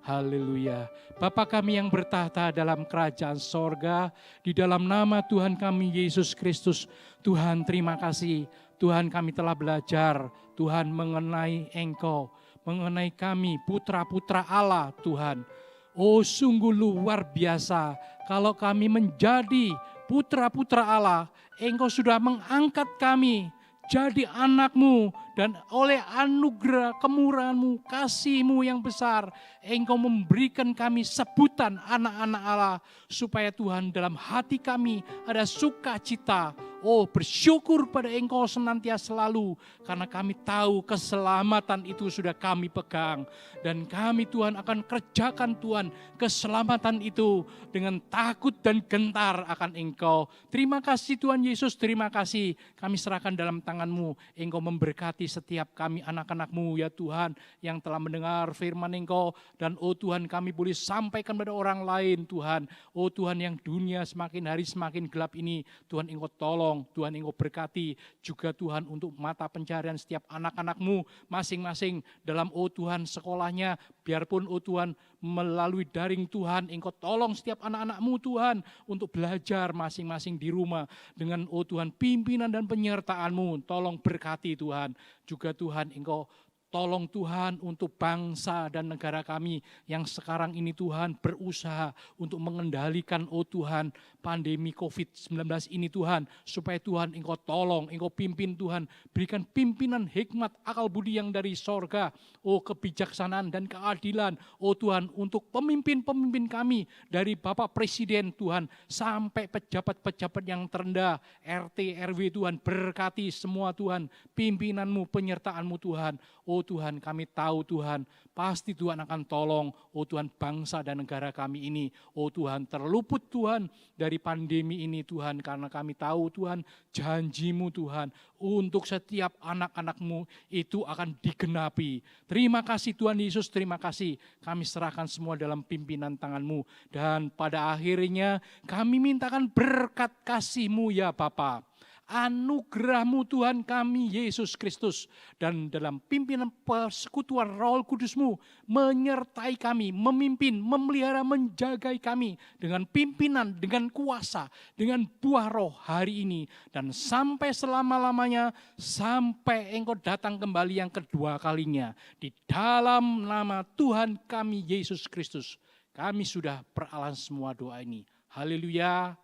S3: Haleluya. Bapa kami yang bertahta dalam kerajaan sorga, di dalam nama Tuhan kami Yesus Kristus, Tuhan terima kasih. Tuhan kami telah belajar, Tuhan mengenai Engkau, mengenai kami putra-putra Allah Tuhan. Oh sungguh luar biasa, kalau kami menjadi putra-putra Allah, Engkau sudah mengangkat kami jadi anak-Mu, dan oleh anugerah kemurahan-Mu, kasih-Mu yang besar, Engkau memberikan kami sebutan anak-anak Allah, supaya Tuhan dalam hati kami ada sukacita. Oh bersyukur pada Engkau senantiasa selalu, karena kami tahu keselamatan itu sudah kami pegang. Dan kami Tuhan akan kerjakan Tuhan keselamatan itu dengan takut dan gentar akan Engkau. Terima kasih Tuhan Yesus, terima kasih. Kami serahkan dalam tangan-Mu, Engkau memberkati setiap kami anak-anak-Mu ya Tuhan, yang telah mendengar firman Engkau. Dan oh Tuhan kami boleh sampaikan pada orang lain Tuhan. Oh Tuhan yang dunia semakin hari semakin gelap ini, Tuhan Engkau tolong. Tuhan Engkau berkati juga Tuhan untuk mata pencarian setiap anak-anak-Mu masing-masing dalam oh Tuhan sekolahnya, biarpun oh Tuhan melalui daring Tuhan, Engkau tolong setiap anak-anak-Mu Tuhan untuk belajar masing-masing di rumah dengan oh Tuhan pimpinan dan penyertaan-Mu, tolong berkati Tuhan. Juga Tuhan Engkau tolong Tuhan untuk bangsa dan negara kami yang sekarang ini Tuhan berusaha untuk mengendalikan oh Tuhan pandemi COVID-19 ini Tuhan. Supaya Tuhan Engkau tolong, Engkau pimpin Tuhan. Berikan pimpinan hikmat akal budi yang dari sorga. Oh kebijaksanaan dan keadilan. Oh Tuhan untuk pemimpin-pemimpin kami. Dari Bapak Presiden Tuhan sampai pejabat-pejabat yang terendah. RT, RW Tuhan berkati semua Tuhan. Pimpinanmu, penyertaanmu Tuhan. Oh Tuhan kami tahu Tuhan, pasti Tuhan akan tolong, oh Tuhan bangsa dan negara kami ini, oh Tuhan terluput Tuhan dari pandemi ini Tuhan, karena kami tahu Tuhan janji-Mu Tuhan, untuk setiap anak-anak-Mu itu akan digenapi. Terima kasih Tuhan Yesus, terima kasih, kami serahkan semua dalam pimpinan tangan-Mu, dan pada akhirnya kami mintakan berkat kasih-Mu ya Bapa. Anugerah-Mu Tuhan kami Yesus Kristus, dan dalam pimpinan persekutuan Roh Kudus-Mu menyertai kami, memimpin, memelihara, menjagai kami dengan pimpinan, dengan kuasa, dengan buah roh hari ini dan sampai selama-lamanya, sampai Engkau datang kembali yang kedua kalinya. Di dalam nama Tuhan kami Yesus Kristus kami sudah beralas semua doa ini. Haleluya.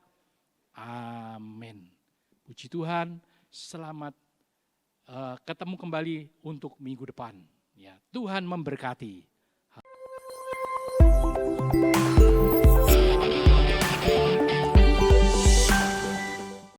S3: Amin. Puji Tuhan, selamat ketemu kembali untuk minggu depan. Ya, Tuhan memberkati.